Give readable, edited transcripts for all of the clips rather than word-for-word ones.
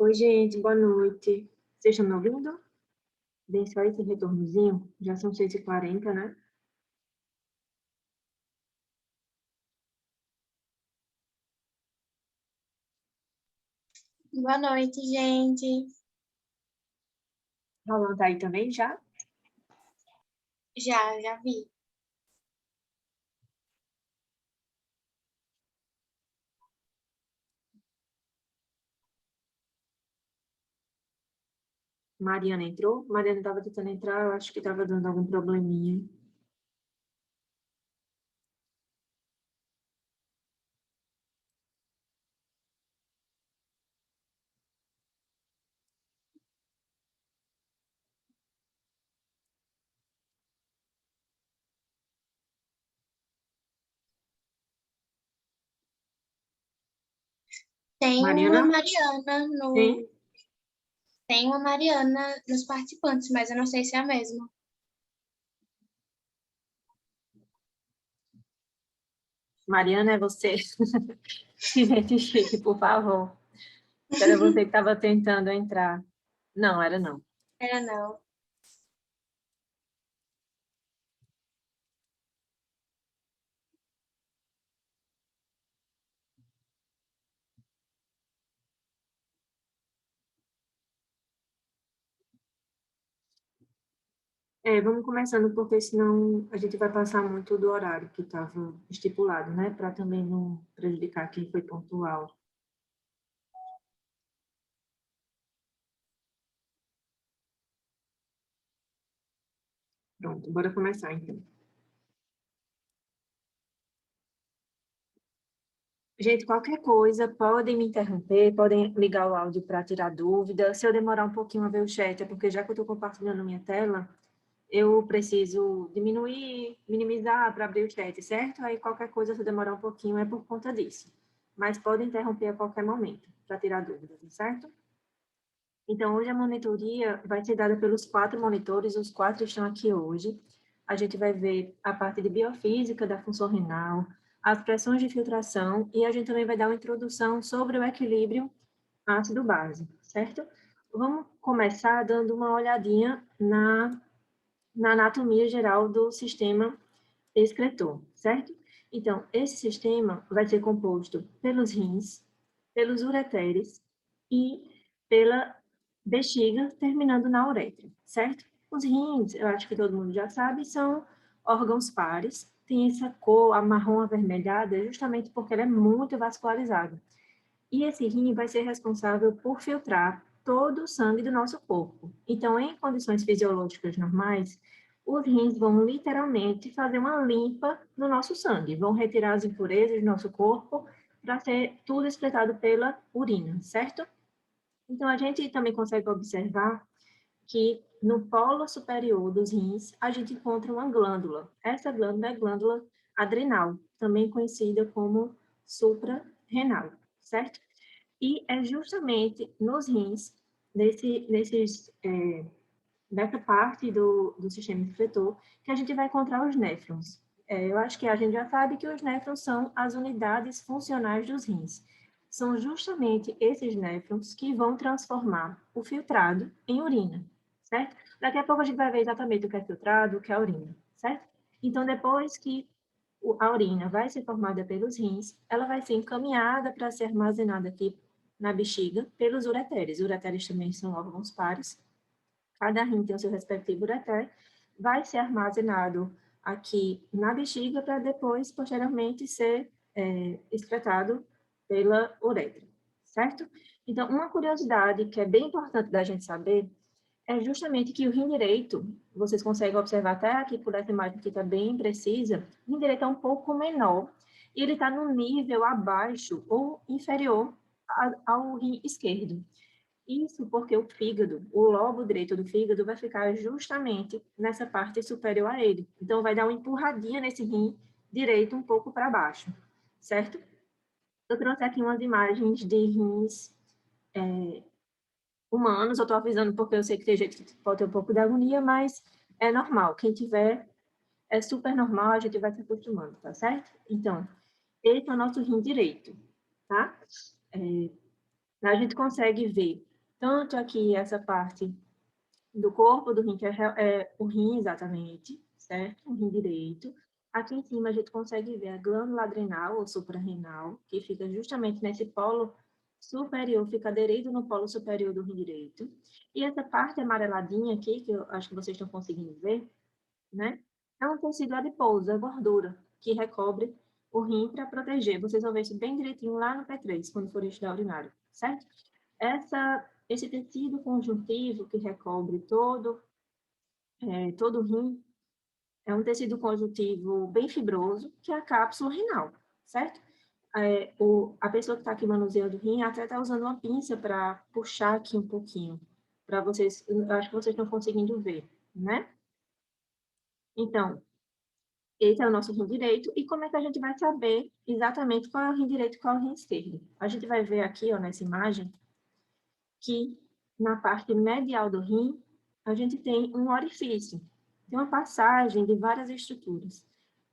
Oi, gente, boa noite. Vocês estão me ouvindo? Dei só esse retornozinho. Já são 6h40, né? Boa noite, gente. Rolando tá aí também já? Já vi. Mariana entrou? Mariana estava tentando entrar, eu acho que estava dando algum probleminha. Tem uma Mariana? Mariana Tem? Tem uma Mariana nos participantes, mas eu não sei se é a mesma. Mariana, é você? Se identifique, por favor. Era você que estava tentando entrar. Não, era não. Era não. Vamos começando, porque senão a gente vai passar muito do horário que estava estipulado, né? Para também não prejudicar quem foi pontual. Pronto, bora começar então. Gente, qualquer coisa, podem me interromper, podem ligar o áudio para tirar dúvida. Se eu demorar um pouquinho a ver o chat, é porque já que eu estou compartilhando minha tela, eu preciso diminuir, minimizar para abrir o chat, certo? Aí qualquer coisa, se eu demorar um pouquinho, é por conta disso. Mas podem interromper a qualquer momento para tirar dúvidas, certo? Então, hoje a monitoria vai ser dada pelos 4 monitores, os 4 estão aqui hoje. A gente vai ver a parte de biofísica da função renal, as pressões de filtração, e a gente também vai dar uma introdução sobre o equilíbrio ácido-base, certo? Vamos começar dando uma olhadinha na anatomia geral do sistema excretor, certo? Então, esse sistema vai ser composto pelos rins, pelos ureteres e pela bexiga, terminando na uretra, certo? Os rins, eu acho que todo mundo já sabe, são órgãos pares, tem essa cor a marrom avermelhada justamente porque ela é muito vascularizada. E esse rim vai ser responsável por filtrar todo o sangue do nosso corpo. Então, em condições fisiológicas normais, os rins vão literalmente fazer uma limpa no nosso sangue, vão retirar as impurezas do nosso corpo para ser tudo excretado pela urina, certo? Então, a gente também consegue observar que no polo superior dos rins, a gente encontra uma glândula. Essa glândula é a glândula adrenal, também conhecida como suprarrenal, certo? E é justamente nos rins, nessa parte do sistema excretor, que a gente vai encontrar os néfrons. Eu acho que a gente já sabe que os néfrons são as unidades funcionais dos rins. São justamente esses néfrons que vão transformar o filtrado em urina, certo? Daqui a pouco a gente vai ver exatamente o que é filtrado, o que é urina, certo? Então, depois que a urina vai ser formada pelos rins, ela vai ser encaminhada para ser armazenada aqui na bexiga pelos ureteres. Os ureteres também são órgãos pares. Cada rim tem o seu respectivo ureter. Vai ser armazenado aqui na bexiga para depois, posteriormente, ser excretado pela uretra, certo? Então, uma curiosidade que é bem importante da gente saber é justamente que o rim direito, vocês conseguem observar até aqui por essa imagem que está bem precisa, o rim direito é um pouco menor e ele está no nível abaixo ou inferior ao rim esquerdo. Isso porque o fígado, o lobo direito do fígado vai ficar justamente nessa parte superior a ele. Então, vai dar uma empurradinha nesse rim direito um pouco para baixo, certo? Eu trouxe aqui umas imagens de rins humanos, eu estou avisando porque eu sei que tem gente que pode ter um pouco de agonia, mas é normal. Quem tiver, é super normal, a gente vai se acostumando, tá certo? Então, esse é o nosso rim direito, tá? A gente consegue ver tanto aqui essa parte do corpo do rim, que é o rim exatamente, certo? O rim direito. Aqui em cima a gente consegue ver a glândula adrenal ou suprarrenal, que fica justamente nesse polo superior, fica aderido no polo superior do rim direito. E essa parte amareladinha aqui, que eu acho que vocês estão conseguindo ver, né? É um tecido adiposo, é gordura, que recobre o rim para proteger. Vocês vão ver isso bem direitinho lá no P3, quando for estudar urinário, certo? Esse tecido conjuntivo que recobre todo o rim é um tecido conjuntivo bem fibroso, que é a cápsula renal, certo? A pessoa que está aqui manuseando o rim até está usando uma pinça para puxar aqui um pouquinho, para vocês, eu acho que vocês estão conseguindo ver, né? Então, esse é o nosso rim direito, e como é que a gente vai saber exatamente qual é o rim direito e qual é o rim esquerdo? A gente vai ver aqui, ó, nessa imagem, que na parte medial do rim, a gente tem um orifício, tem uma passagem de várias estruturas.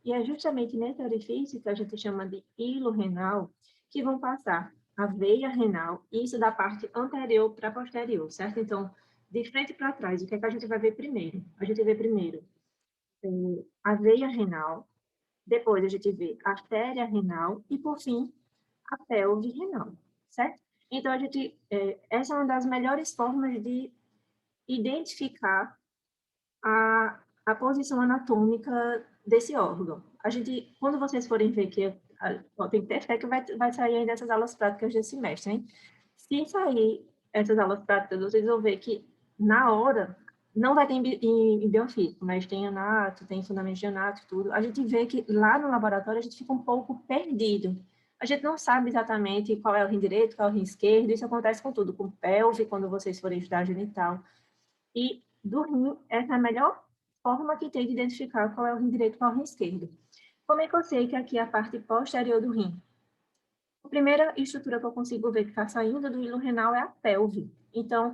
E é justamente nesse orifício que a gente chama de hilo renal, que vão passar a veia renal, isso da parte anterior para posterior, certo? Então, de frente para trás, o que é que a gente vai ver primeiro? A gente vê primeiro a veia renal, depois a gente vê a artéria renal e, por fim, a pelve renal, certo? Então, essa é uma das melhores formas de identificar a posição anatômica desse órgão. Quando vocês forem ver que tem que ter fé que vai sair ainda essas aulas práticas desse semestre, hein? Se sair essas aulas práticas, vocês vão ver que na hora não vai ter em biofísico, mas tem anato, tem fundamento de anato, tudo. A gente vê que lá no laboratório a gente fica um pouco perdido. A gente não sabe exatamente qual é o rim direito, qual é o rim esquerdo. Isso acontece com tudo, com pelve, quando vocês forem estudar genital. E do rim, essa é a melhor forma que tem de identificar qual é o rim direito e qual é o rim esquerdo. Como é que eu sei que aqui é a parte posterior do rim? A primeira estrutura que eu consigo ver que está saindo do hilo renal é a pelve. Então,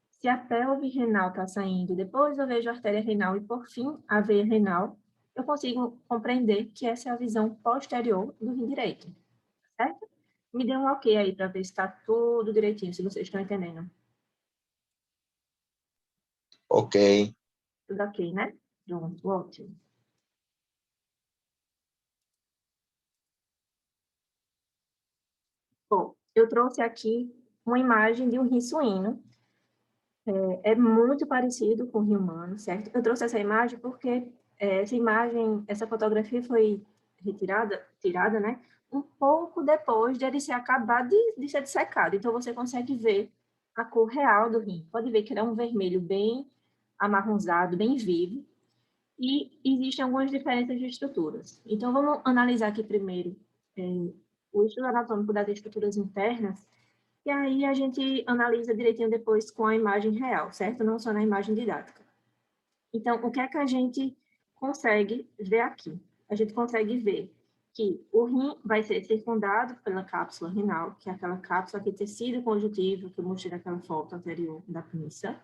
se a pelve renal está saindo, depois eu vejo a artéria renal e, por fim, a veia renal, eu consigo compreender que essa é a visão posterior do rim direito, certo? Me dê um ok aí para ver se está tudo direitinho, se vocês estão entendendo. Ok. Tudo ok, né? Pronto, ótimo. Bom, eu trouxe aqui uma imagem de um rim suíno. É muito parecido com o rim humano, certo? Eu trouxe essa imagem porque essa fotografia foi tirada, né? Um pouco depois de ele ser acabado de ser dissecado. Então, você consegue ver a cor real do rim. Pode ver que ele é um vermelho bem amarronzado, bem vivo. E existem algumas diferenças de estruturas. Então, vamos analisar aqui primeiro o estudo anatômico das estruturas internas, e aí a gente analisa direitinho depois com a imagem real, certo? Não só na imagem didática. Então, o que é que a gente consegue ver aqui? A gente consegue ver que o rim vai ser circundado pela cápsula renal, que é aquela cápsula que tecido conjuntivo, que eu mostrei naquela foto anterior da pinça.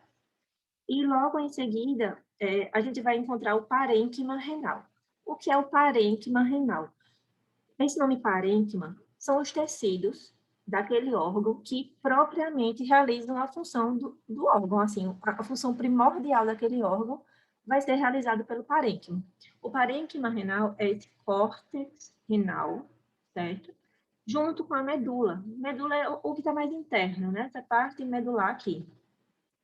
E logo em seguida, a gente vai encontrar o parênquima renal. O que é o parênquima renal? Esse nome parênquima são os tecidos daquele órgão que propriamente realizam a função do órgão, assim, a função primordial daquele órgão vai ser realizada pelo parênquima. O parênquima renal é esse córtex renal, certo? Junto com a medula. Medula é o que está mais interno, né? Essa parte medular aqui.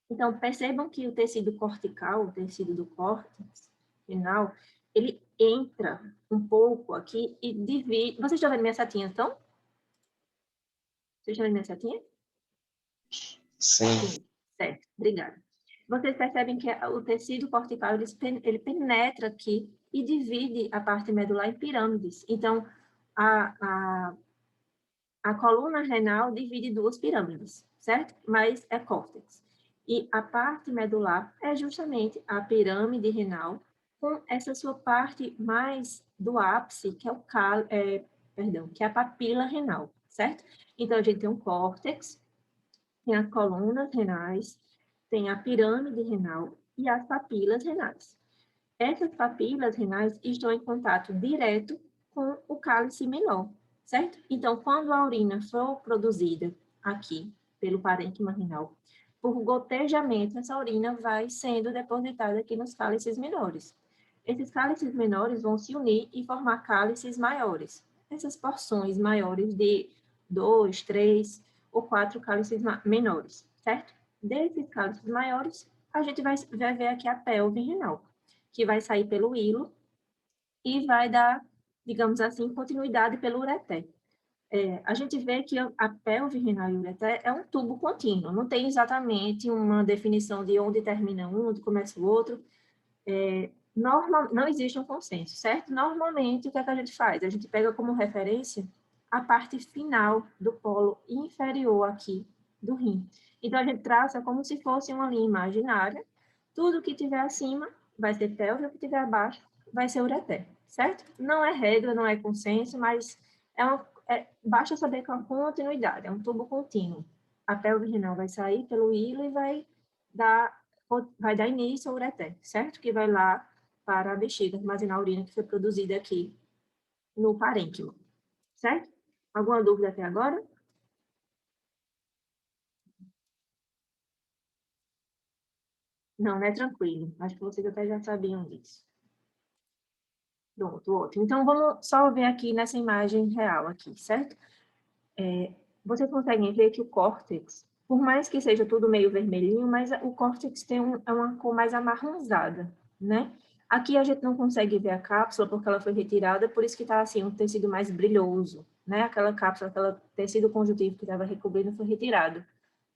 Então, percebam que o tecido cortical, o tecido do córtex renal, ele entra um pouco aqui e divide. Vocês estão vendo minha setinha, então? Vocês estão vendo minha setinha? Sim. Sim, certo, obrigada. Vocês percebem que o tecido cortical, ele penetra aqui e divide a parte medular em pirâmides. Então, a coluna renal divide duas pirâmides, certo? Mas é córtex. E a parte medular é justamente a pirâmide renal, com essa sua parte mais do ápice, que é que é a papila renal, certo? Então, a gente tem um córtex, tem as colunas renais, tem a pirâmide renal e as papilas renais. Essas papilas renais estão em contato direto com o cálice menor, certo? Então, quando a urina for produzida aqui pelo parênquima renal, por gotejamento, essa urina vai sendo depositada aqui nos cálices menores. Esses cálices menores vão se unir e formar cálices maiores. Essas porções maiores de 2, 3 ou 4 cálices menores, certo? Desses cálices maiores, a gente vai ver aqui a pelve renal, que vai sair pelo hilo e vai dar, digamos assim, continuidade pelo ureter. A gente vê que a pelve renal e o ureter é um tubo contínuo, não tem exatamente uma definição de onde termina um, onde começa o outro. Não existe um consenso, certo? Normalmente, o que é que a gente faz? A gente pega como referência a parte final do polo inferior aqui do rim. Então, a gente traça como se fosse uma linha imaginária. Tudo que tiver acima vai ser pelve, o que tiver abaixo vai ser ureter, certo? Não é regra, não é consenso, mas basta saber que é uma continuidade, é um tubo contínuo. A pelve renal vai sair pelo hilo e vai dar início ao ureter, certo? Que vai lá para a bexiga, armazenar a urina que foi produzida aqui no parênquima, certo? Alguma dúvida até agora? Não, é tranquilo. Acho que vocês até já sabiam disso. Pronto, ótimo. Então, vamos só ver aqui nessa imagem real aqui, certo? Vocês conseguem ver que o córtex, por mais que seja tudo meio vermelhinho, mas o córtex tem uma cor mais amarronzada, né? Aqui a gente não consegue ver a cápsula porque ela foi retirada, por isso que está assim, um tecido mais brilhoso, né? Aquela cápsula, aquele tecido conjuntivo que estava recobrindo foi retirado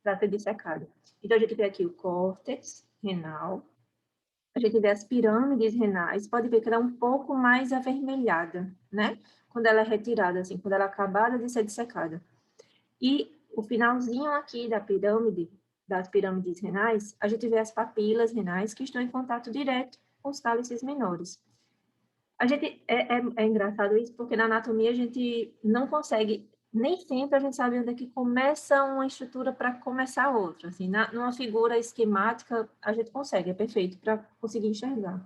para ser dissecado. Então, a gente vê aqui o córtex renal, a gente vê as pirâmides renais, pode ver que ela é um pouco mais avermelhada, né? Quando ela é retirada, assim, quando ela é acabada de ser dissecada. E o finalzinho aqui da pirâmide, das pirâmides renais, a gente vê as papilas renais que estão em contato direto com os cálices menores. É engraçado isso, porque na anatomia a gente não consegue, nem sempre a gente sabe onde é que começa uma estrutura para começar outra. Assim, numa figura esquemática, a gente consegue, é perfeito para conseguir enxergar.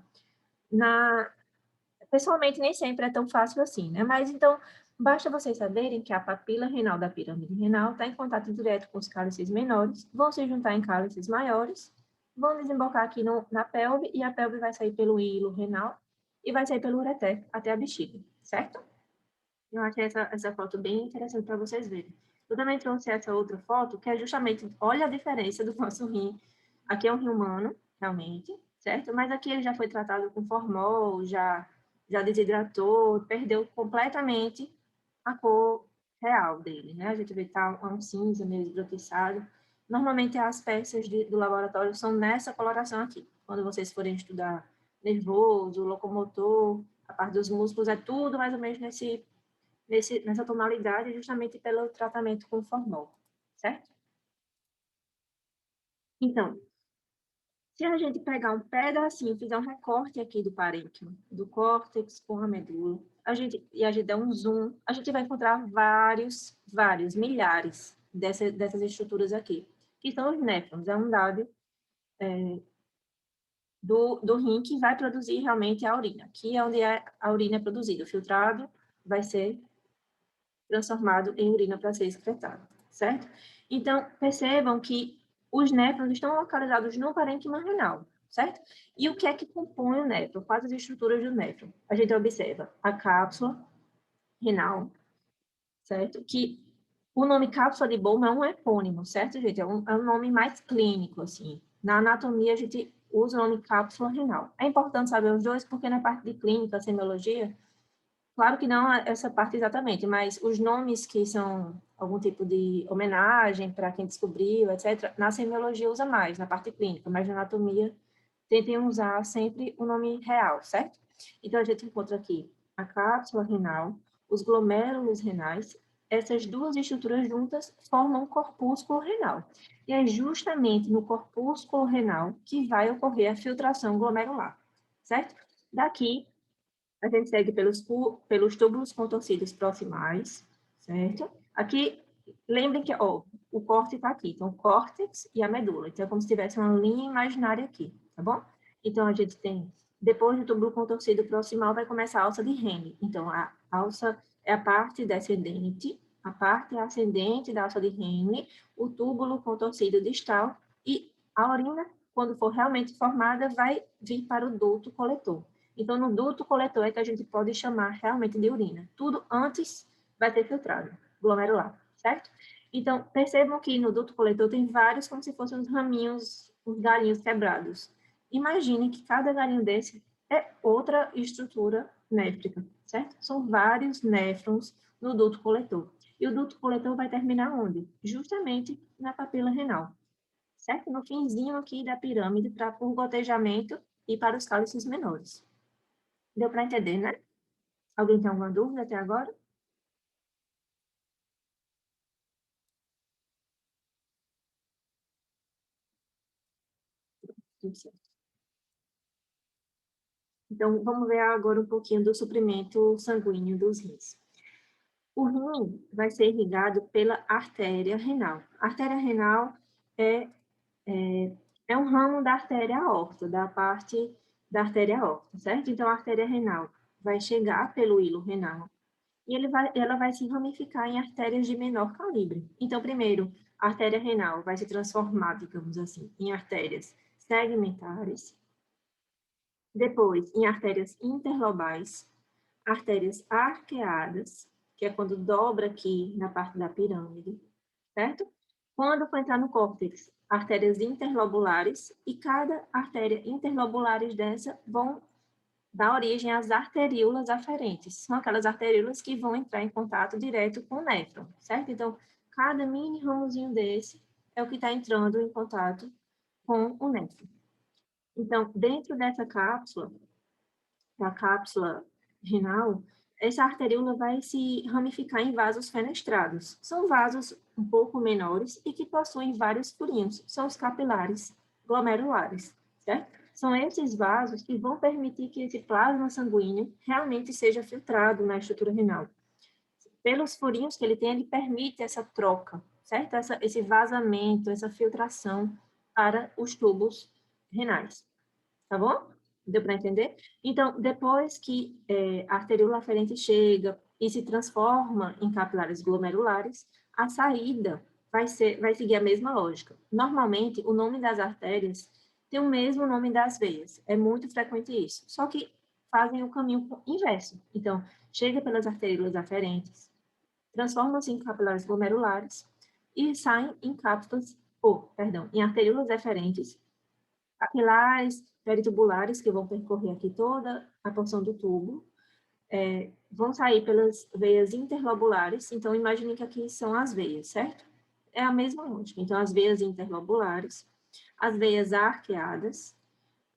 Pessoalmente, nem sempre é tão fácil assim, né? Mas, então, basta vocês saberem que a papila renal da pirâmide renal está em contato direto com os cálices menores, vão se juntar em cálices maiores, vão desembocar aqui na pelve, e a pelve vai sair pelo hilo renal e vai sair pelo ureter até a bexiga, certo? Eu achei essa foto bem interessante para vocês verem. Eu também trouxe essa outra foto, que é justamente, olha a diferença do nosso rim. Aqui é um rim humano, realmente, certo? Mas aqui ele já foi tratado com formol, já desidratou, perdeu completamente a cor real dele, né? A gente vê que tá um cinza meio esbranquiçado. Normalmente as peças do laboratório são nessa coloração aqui. Quando vocês forem estudar nervoso, locomotor, a parte dos músculos, é tudo mais ou menos nessa tonalidade, justamente pelo tratamento com formol, certo? Então, se a gente pegar um pedacinho, fizer um recorte aqui do parênquima, do córtex com a medula, a gente der um zoom, a gente vai encontrar vários, milhares dessas estruturas aqui, que são os néfrons, é um dado do rim que vai produzir realmente a urina. Aqui é onde a urina é produzida, o filtrado vai ser transformado em urina para ser excretado, certo? Então, percebam que os néfrons estão localizados no parênquima renal, certo? E o que é que compõe o néfron? Quais as estruturas do néfron? A gente observa a cápsula renal, certo? Que o nome cápsula de Bowman é um epônimo, certo, gente? É um nome mais clínico, assim. Na anatomia, a gente usa o nome cápsula renal. É importante saber os dois, porque na parte de clínica, semiologia, claro que não essa parte exatamente, mas os nomes que são algum tipo de homenagem para quem descobriu, etc., na semiologia usa mais, na parte clínica, mas na anatomia tentem usar sempre o nome real, certo? Então, a gente encontra aqui a cápsula renal, os glomérulos renais, essas duas estruturas juntas formam um corpúsculo renal. E é justamente no corpúsculo renal que vai ocorrer a filtração glomerular, certo? Daqui, a gente segue pelos túbulos contorcidos proximais, certo? Aqui, lembrem que, ó, o córtex está aqui, então, o córtex e a medula. Então, é como se tivesse uma linha imaginária aqui, tá bom? Então, a gente tem, depois do túbulo contorcido proximal, vai começar a alça de Henle. Então, a alça é a parte descendente, a parte ascendente da alça de Henle, o túbulo contorcido distal, e A urina, quando for realmente formada, vai vir para o duto coletor. Então, no duto coletor é que a gente pode chamar realmente de urina. Tudo antes vai ter filtrado, glomerular, certo? Então, percebam que no duto coletor tem vários, como se fossem uns raminhos, uns galinhos quebrados. Imagine que cada galinho desse é outra estrutura néfrica, certo? São vários néfrons no duto coletor. E o duto coletor vai terminar onde? Justamente na papila renal, certo? No finzinho aqui da pirâmide, para o gotejamento e para os cálices menores. Deu para entender, né? Alguém tem alguma dúvida até agora? Tudo certo. Então, vamos ver agora um pouquinho do suprimento sanguíneo dos rins. O rim vai ser irrigado pela artéria renal. A artéria renal é, é um ramo da artéria aorta, da parte da artéria aorta, certo? Então, a artéria renal vai chegar pelo hilo renal e ela vai se ramificar em artérias de menor calibre. Então, primeiro, a artéria renal vai se transformar, digamos assim, em artérias segmentares, depois em artérias interlobais, artérias arqueadas, que é quando dobra aqui na parte da pirâmide, certo? Quando for entrar no córtex, artérias interlobulares, e cada artéria interlobulares dessa vão dar origem às arteríolas aferentes. São aquelas arteríolas que vão entrar em contato direto com o néfron, certo? Então, cada mini ramozinho desse é o que está entrando em contato com o néfron. Então, dentro dessa cápsula, da cápsula renal, essa arteríola vai se ramificar em vasos fenestrados. São vasos um pouco menores e que possuem vários furinhos. São os capilares glomerulares, certo? São esses vasos que vão permitir que esse plasma sanguíneo realmente seja filtrado na estrutura renal. Pelos furinhos que ele tem, ele permite essa troca, certo? Esse vazamento, essa filtração para os tubos renais. Tá bom? Deu para entender? Então, depois que a arteríola aferente chega e se transforma em capilares glomerulares, a saída vai seguir a mesma lógica. Normalmente, o nome das artérias tem o mesmo nome das veias. É muito frequente isso. Só que fazem o caminho inverso. Então, chega pelas arteríolas aferentes, transformam-se em capilares glomerulares e saem em cápsulas, em arteríolas eferentes, capilares peritubulares, que vão percorrer aqui toda a porção do tubo, vão sair pelas veias interlobulares. Então, imagine que aqui são as veias, certo? É a mesma lógica. Então, as veias interlobulares, as veias arqueadas,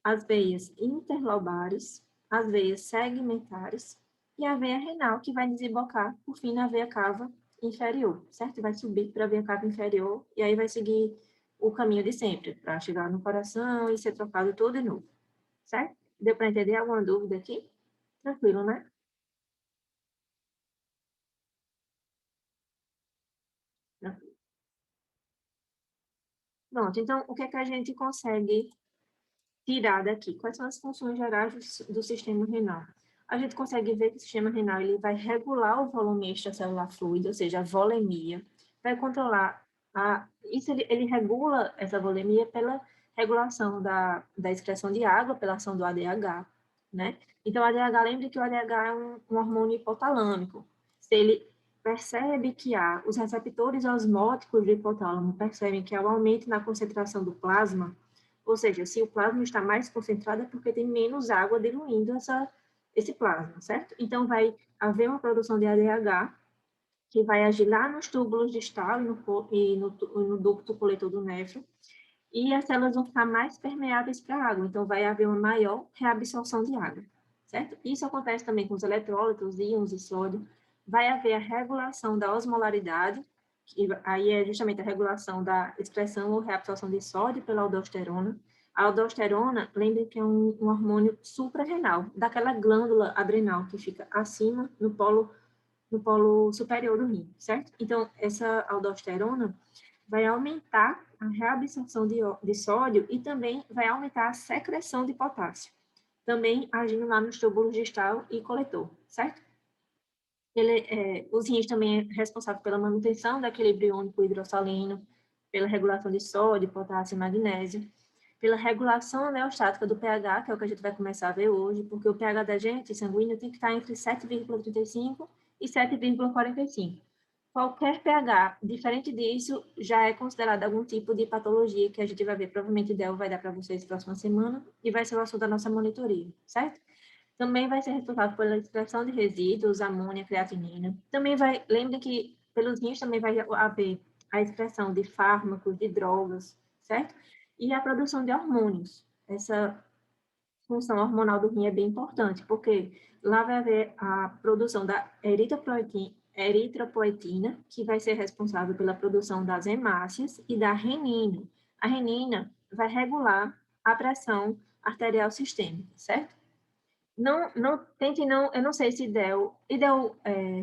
as veias interlobares, as veias segmentares e a veia renal, que vai desembocar, por fim, na veia cava inferior, certo? Vai subir para a veia cava inferior e aí vai seguir o caminho de sempre, para chegar no coração e ser trocado todo de novo, certo? Deu para entender alguma dúvida aqui? Tranquilo, né? Tranquilo. Pronto, então, o que é que a gente consegue tirar daqui? Quais são as funções gerais do sistema renal? A gente consegue ver que o sistema renal ele vai regular o volume extracelular fluido, ou seja, a volemia, vai controlar isso ele regula essa volemia pela regulação da excreção de água, pela ação do ADH, né? Então, o ADH, lembre que o ADH é um hormônio hipotalâmico. Se ele percebe que os receptores osmóticos do hipotálamo percebem que há um aumento na concentração do plasma, ou seja, se o plasma está mais concentrado é porque tem menos água diluindo esse plasma, certo? Então, vai haver uma produção de ADH que vai agir lá nos túbulos distal e no ducto coletor do néfron, e as células vão ficar mais permeáveis para a água, então vai haver uma maior reabsorção de água, certo? Isso acontece também com os eletrólitos, íons e sódio. Vai haver a regulação da osmolaridade, que aí é justamente a regulação da excreção ou reabsorção de sódio pela aldosterona. A aldosterona, lembre que é um hormônio suprarrenal, daquela glândula adrenal que fica acima, no polo superior do rim, certo? Então, essa aldosterona vai aumentar a reabsorção de sódio e também vai aumentar a secreção de potássio, também agindo lá nos túbulos distal e coletor, certo? Os rins também é responsável pela manutenção do equilíbrio iônico hidrossalino, pela regulação de sódio, potássio e magnésio, pela regulação homeostática do pH, que é o que a gente vai começar a ver hoje, porque o pH da gente, sanguíneo, tem que estar entre 7,35 e 7,45. Qualquer pH diferente disso já é considerado algum tipo de patologia que a gente vai ver, provavelmente o Del vai dar para vocês na próxima semana, e vai ser o assunto da nossa monitoria, certo? Também vai ser responsável pela excreção de resíduos, amônia, creatinina. Também vai, lembre que pelos rins também vai haver a excreção de fármacos, de drogas, certo? E a produção de hormônios. Essa função hormonal do rim é bem importante, porque lá vai haver a produção da eritropoetina, que vai ser responsável pela produção das hemácias, e da renina. A renina vai regular a pressão arterial sistêmica, certo? Tente não, eu não sei se Del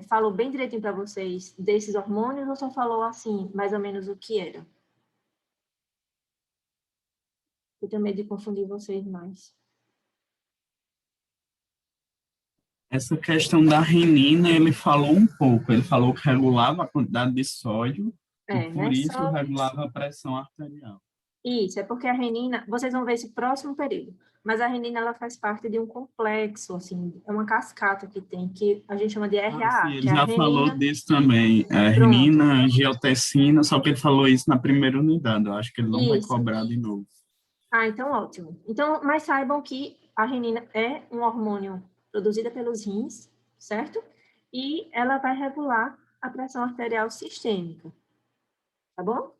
falou bem direitinho para vocês desses hormônios ou só falou assim, mais ou menos o que era. Eu tenho medo de confundir vocês mais. Essa questão da renina, ele falou um pouco. Ele falou que regulava a quantidade de sódio e por isso regulava a pressão arterial. Isso, é porque a renina, vocês vão ver esse próximo período, mas a renina, ela faz parte de um complexo, assim, é uma cascata que tem, que a gente chama de RAA. Sim, ele já falou disso também, renina, angiotensina, só que ele falou isso na primeira unidade, eu acho que ele não vai cobrar de novo. Ah, então ótimo. Então, mas saibam que a renina é um hormônio produzido pelos rins, certo? E ela vai regular a pressão arterial sistêmica, tá bom?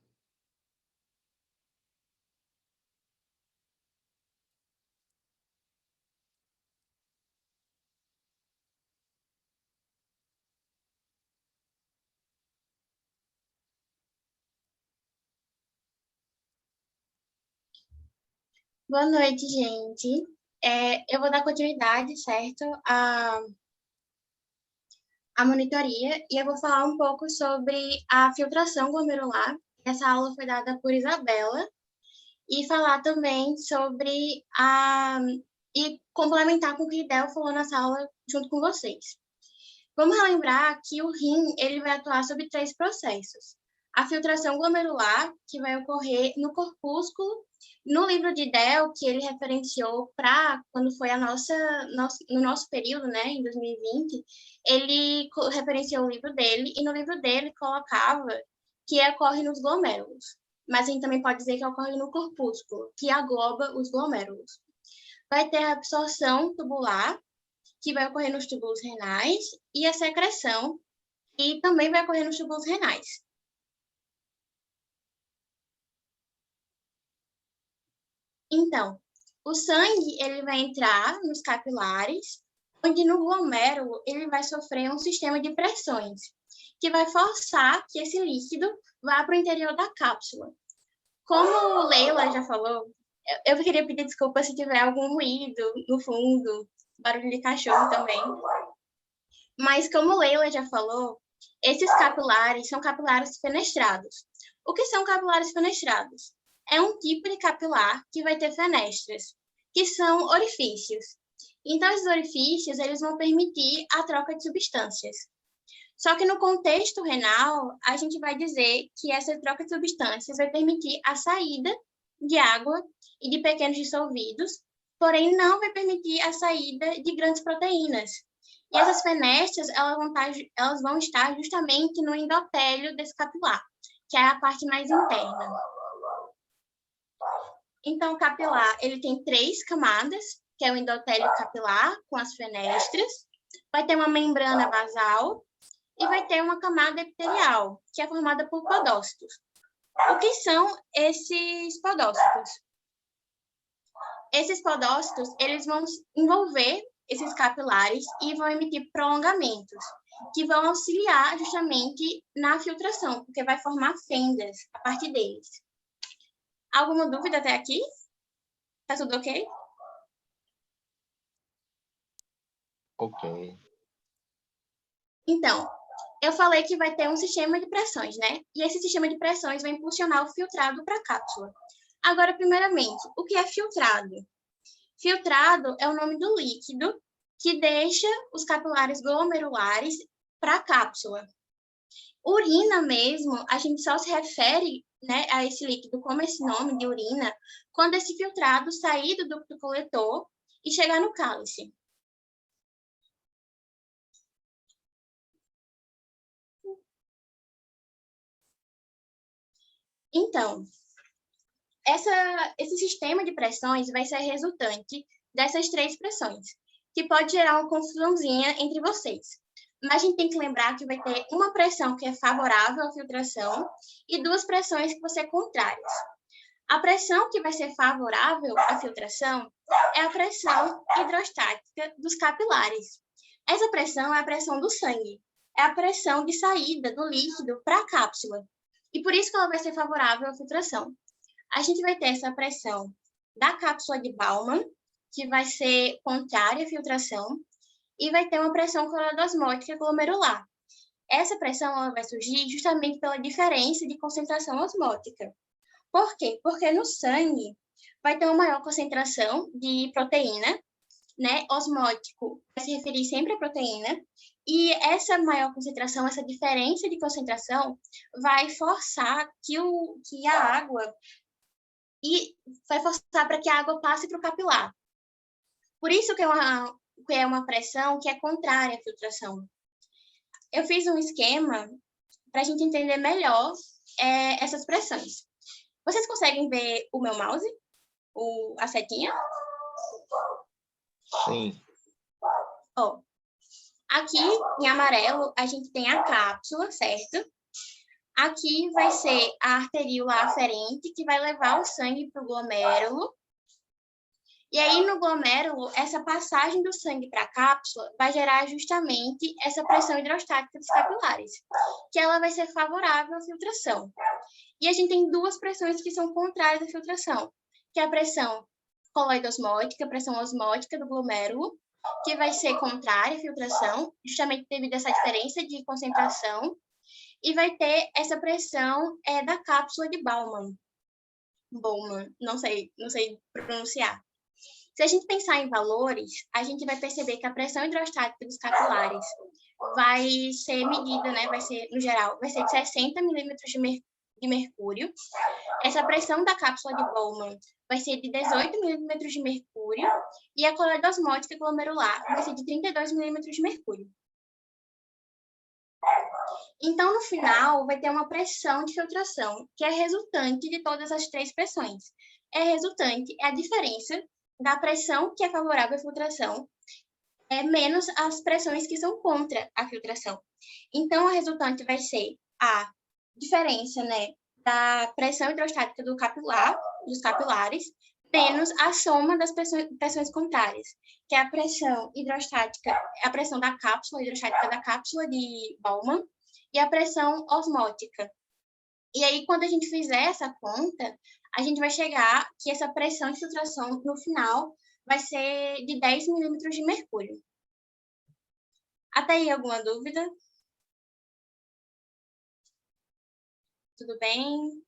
Boa noite, gente. Eu vou dar continuidade, certo, à monitoria, e eu vou falar um pouco sobre a filtração glomerular. Essa aula foi dada por Isabela, e falar também sobre e complementar com o que Del falou nessa aula junto com vocês. Vamos relembrar que o rim ele vai atuar sobre 3 processos. A filtração glomerular, que vai ocorrer no corpúsculo. No livro de Del, que ele referenciou para quando foi no nosso período, né, em 2020, ele referenciou o livro dele, e no livro dele colocava que ocorre nos glomérulos. Mas a gente também pode dizer que ocorre no corpúsculo, que agloba os glomérulos. Vai ter a absorção tubular, que vai ocorrer nos túbulos renais, e a secreção, que também vai ocorrer nos túbulos renais. Então, o sangue ele vai entrar nos capilares, onde no glomérulo ele vai sofrer um sistema de pressões, que vai forçar que esse líquido vá para o interior da cápsula. Como Leila já falou, eu queria pedir desculpa se tiver algum ruído no fundo, barulho de cachorro também. Mas como Leila já falou, esses capilares são capilares fenestrados. O que são capilares fenestrados? É um tipo de capilar que vai ter fenestras, que são orifícios. Então, esses orifícios eles vão permitir a troca de substâncias. Só que no contexto renal, a gente vai dizer que essa troca de substâncias vai permitir a saída de água e de pequenos dissolvidos, porém não vai permitir a saída de grandes proteínas. E essas fenestras elas vão estar justamente no endotélio desse capilar, que é a parte mais interna. Então, o capilar ele tem 3 camadas, que é o endotélio capilar, com as fenestras, vai ter uma membrana basal e vai ter uma camada epitelial, que é formada por podócitos. O que são esses podócitos? Esses podócitos eles vão envolver esses capilares e vão emitir prolongamentos, que vão auxiliar justamente na filtração, porque vai formar fendas a partir deles. Alguma dúvida até aqui? Tá tudo ok? Ok. Então, eu falei que vai ter um sistema de pressões, né? E esse sistema de pressões vai impulsionar o filtrado para a cápsula. Agora, primeiramente, o que é filtrado? Filtrado é o nome do líquido que deixa os capilares glomerulares para a cápsula. Urina mesmo, a gente só se refere né, a esse líquido como esse nome de urina, quando esse filtrado sair do ducto coletor e chegar no cálice. Então, esse sistema de pressões vai ser resultante dessas 3 pressões, que pode gerar uma confusãozinha entre vocês. Mas a gente tem que lembrar que vai ter uma pressão que é favorável à filtração e 2 pressões que vão ser contrárias. A pressão que vai ser favorável à filtração é a pressão hidrostática dos capilares. Essa pressão é a pressão do sangue, é a pressão de saída do líquido para a cápsula. E por isso que ela vai ser favorável à filtração. A gente vai ter essa pressão da cápsula de Bowman, que vai ser contrária à filtração, e vai ter uma pressão clorodosmótica glomerular. Essa pressão ela vai surgir justamente pela diferença de concentração osmótica. Por quê? Porque no sangue vai ter uma maior concentração de proteína, né? Osmótico vai se referir sempre à proteína, e essa maior concentração, essa diferença de concentração, vai forçar que a água e vai forçar para que a água passe para o capilar. Por isso que é uma pressão que é contrária à filtração. Eu fiz um esquema para a gente entender melhor essas pressões. Vocês conseguem ver o meu mouse? A setinha? Sim. Ó, aqui em amarelo a gente tem a cápsula, certo? Aqui vai ser a arteríola aferente, que vai levar o sangue para o glomérulo. E aí, no glomérulo, essa passagem do sangue para a cápsula vai gerar justamente essa pressão hidrostática dos capilares, que ela vai ser favorável à filtração. E a gente tem 2 pressões que são contrárias à filtração, que é a pressão coloidosmótica, a pressão osmótica do glomérulo, que vai ser contrária à filtração, justamente devido a essa diferença de concentração, e vai ter essa pressão da cápsula de Bowman, não sei pronunciar. Se a gente pensar em valores, a gente vai perceber que a pressão hidrostática dos capilares vai ser medida, né? No geral, vai ser de 60 milímetros de mercúrio. Essa pressão da cápsula de Bowman vai ser de 18 milímetros de mercúrio e a coloidosmótica glomerular vai ser de 32 milímetros de mercúrio. Então, no final, vai ter uma pressão de filtração, que é resultante de todas as 3 pressões. É a diferença da pressão que é favorável à filtração, menos as pressões que são contra a filtração. Então, a resultante vai ser a diferença, né, da pressão hidrostática dos capilares, menos a soma das pressões contrárias, que é a pressão hidrostática, a pressão da cápsula hidrostática da cápsula de Bowman e a pressão osmótica. E aí, quando a gente fizer essa conta, a gente vai chegar que essa pressão de filtração, no final, vai ser de 10 milímetros de mercúrio. Até aí, alguma dúvida? Tudo bem?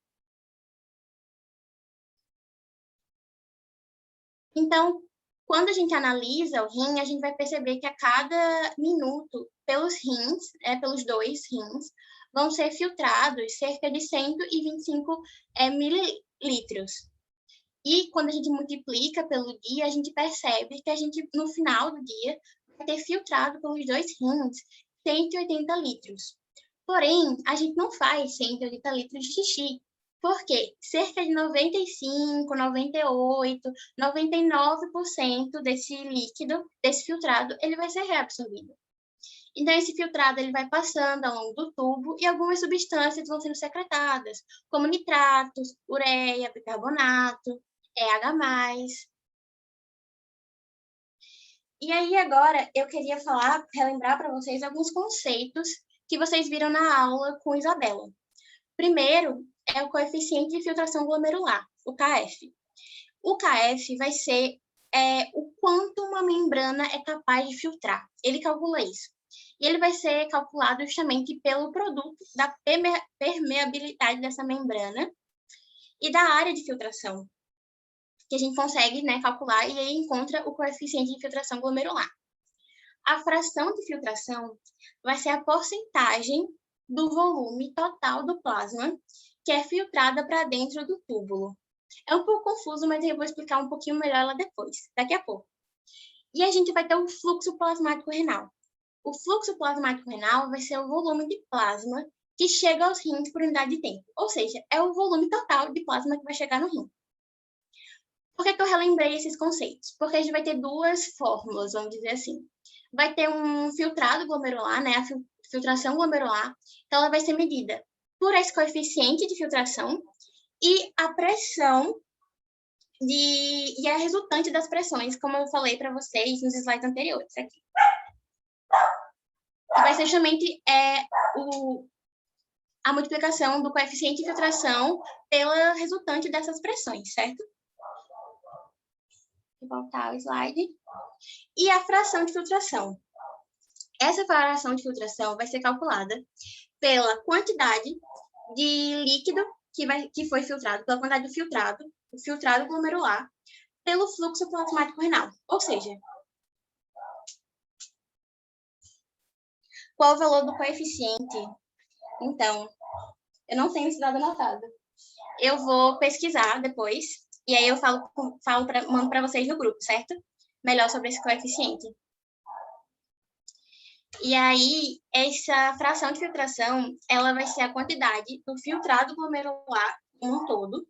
Então, quando a gente analisa o rim, a gente vai perceber que a cada minuto, pelos 2 rins, vão ser filtrados cerca de 125 mililitros. E quando a gente multiplica pelo dia, a gente percebe que a gente, no final do dia, vai ter filtrado pelos 2 rins 180 litros. Porém, a gente não faz 180 litros de xixi, porque cerca de 95, 98, 99% desse líquido, desse filtrado, ele vai ser reabsorvido. Então, esse filtrado ele vai passando ao longo do tubo e algumas substâncias vão sendo secretadas, como nitratos, ureia, bicarbonato, EH+. E aí, agora, eu queria relembrar para vocês alguns conceitos que vocês viram na aula com Isabela. Primeiro, é o coeficiente de filtração glomerular, o KF. O KF vai ser o quanto uma membrana é capaz de filtrar. Ele calcula isso. E ele vai ser calculado justamente pelo produto da permeabilidade dessa membrana e da área de filtração, que a gente consegue, né, calcular e aí encontra o coeficiente de filtração glomerular. A fração de filtração vai ser a porcentagem do volume total do plasma que é filtrada para dentro do túbulo. É um pouco confuso, mas eu vou explicar um pouquinho melhor ela depois, daqui a pouco. E a gente vai ter o fluxo plasmático renal. O fluxo plasmático renal vai ser o volume de plasma que chega aos rins por unidade de tempo. Ou seja, é o volume total de plasma que vai chegar no rim. Por que eu relembrei esses conceitos? Porque a gente vai ter duas fórmulas, vamos dizer assim. Vai ter um filtrado glomerular, né? A filtração glomerular. Então, ela vai ser medida por esse coeficiente de filtração e a pressão e a resultante das pressões, como eu falei para vocês nos slides anteriores aqui. Que vai ser justamente a multiplicação do coeficiente de filtração pela resultante dessas pressões, certo? Vou voltar ao slide. E a fração de filtração. Essa fração de filtração vai ser calculada pela quantidade de líquido que foi filtrado, pela quantidade do o filtrado glomerular, pelo fluxo plasmático renal. Ou seja, qual o valor do coeficiente? Então, eu não tenho esse dado anotado. Eu vou pesquisar depois, e aí eu mando para vocês no grupo, certo? Melhor sobre esse coeficiente. E aí, essa fração de filtração, ela vai ser a quantidade do filtrado glomerular como um todo,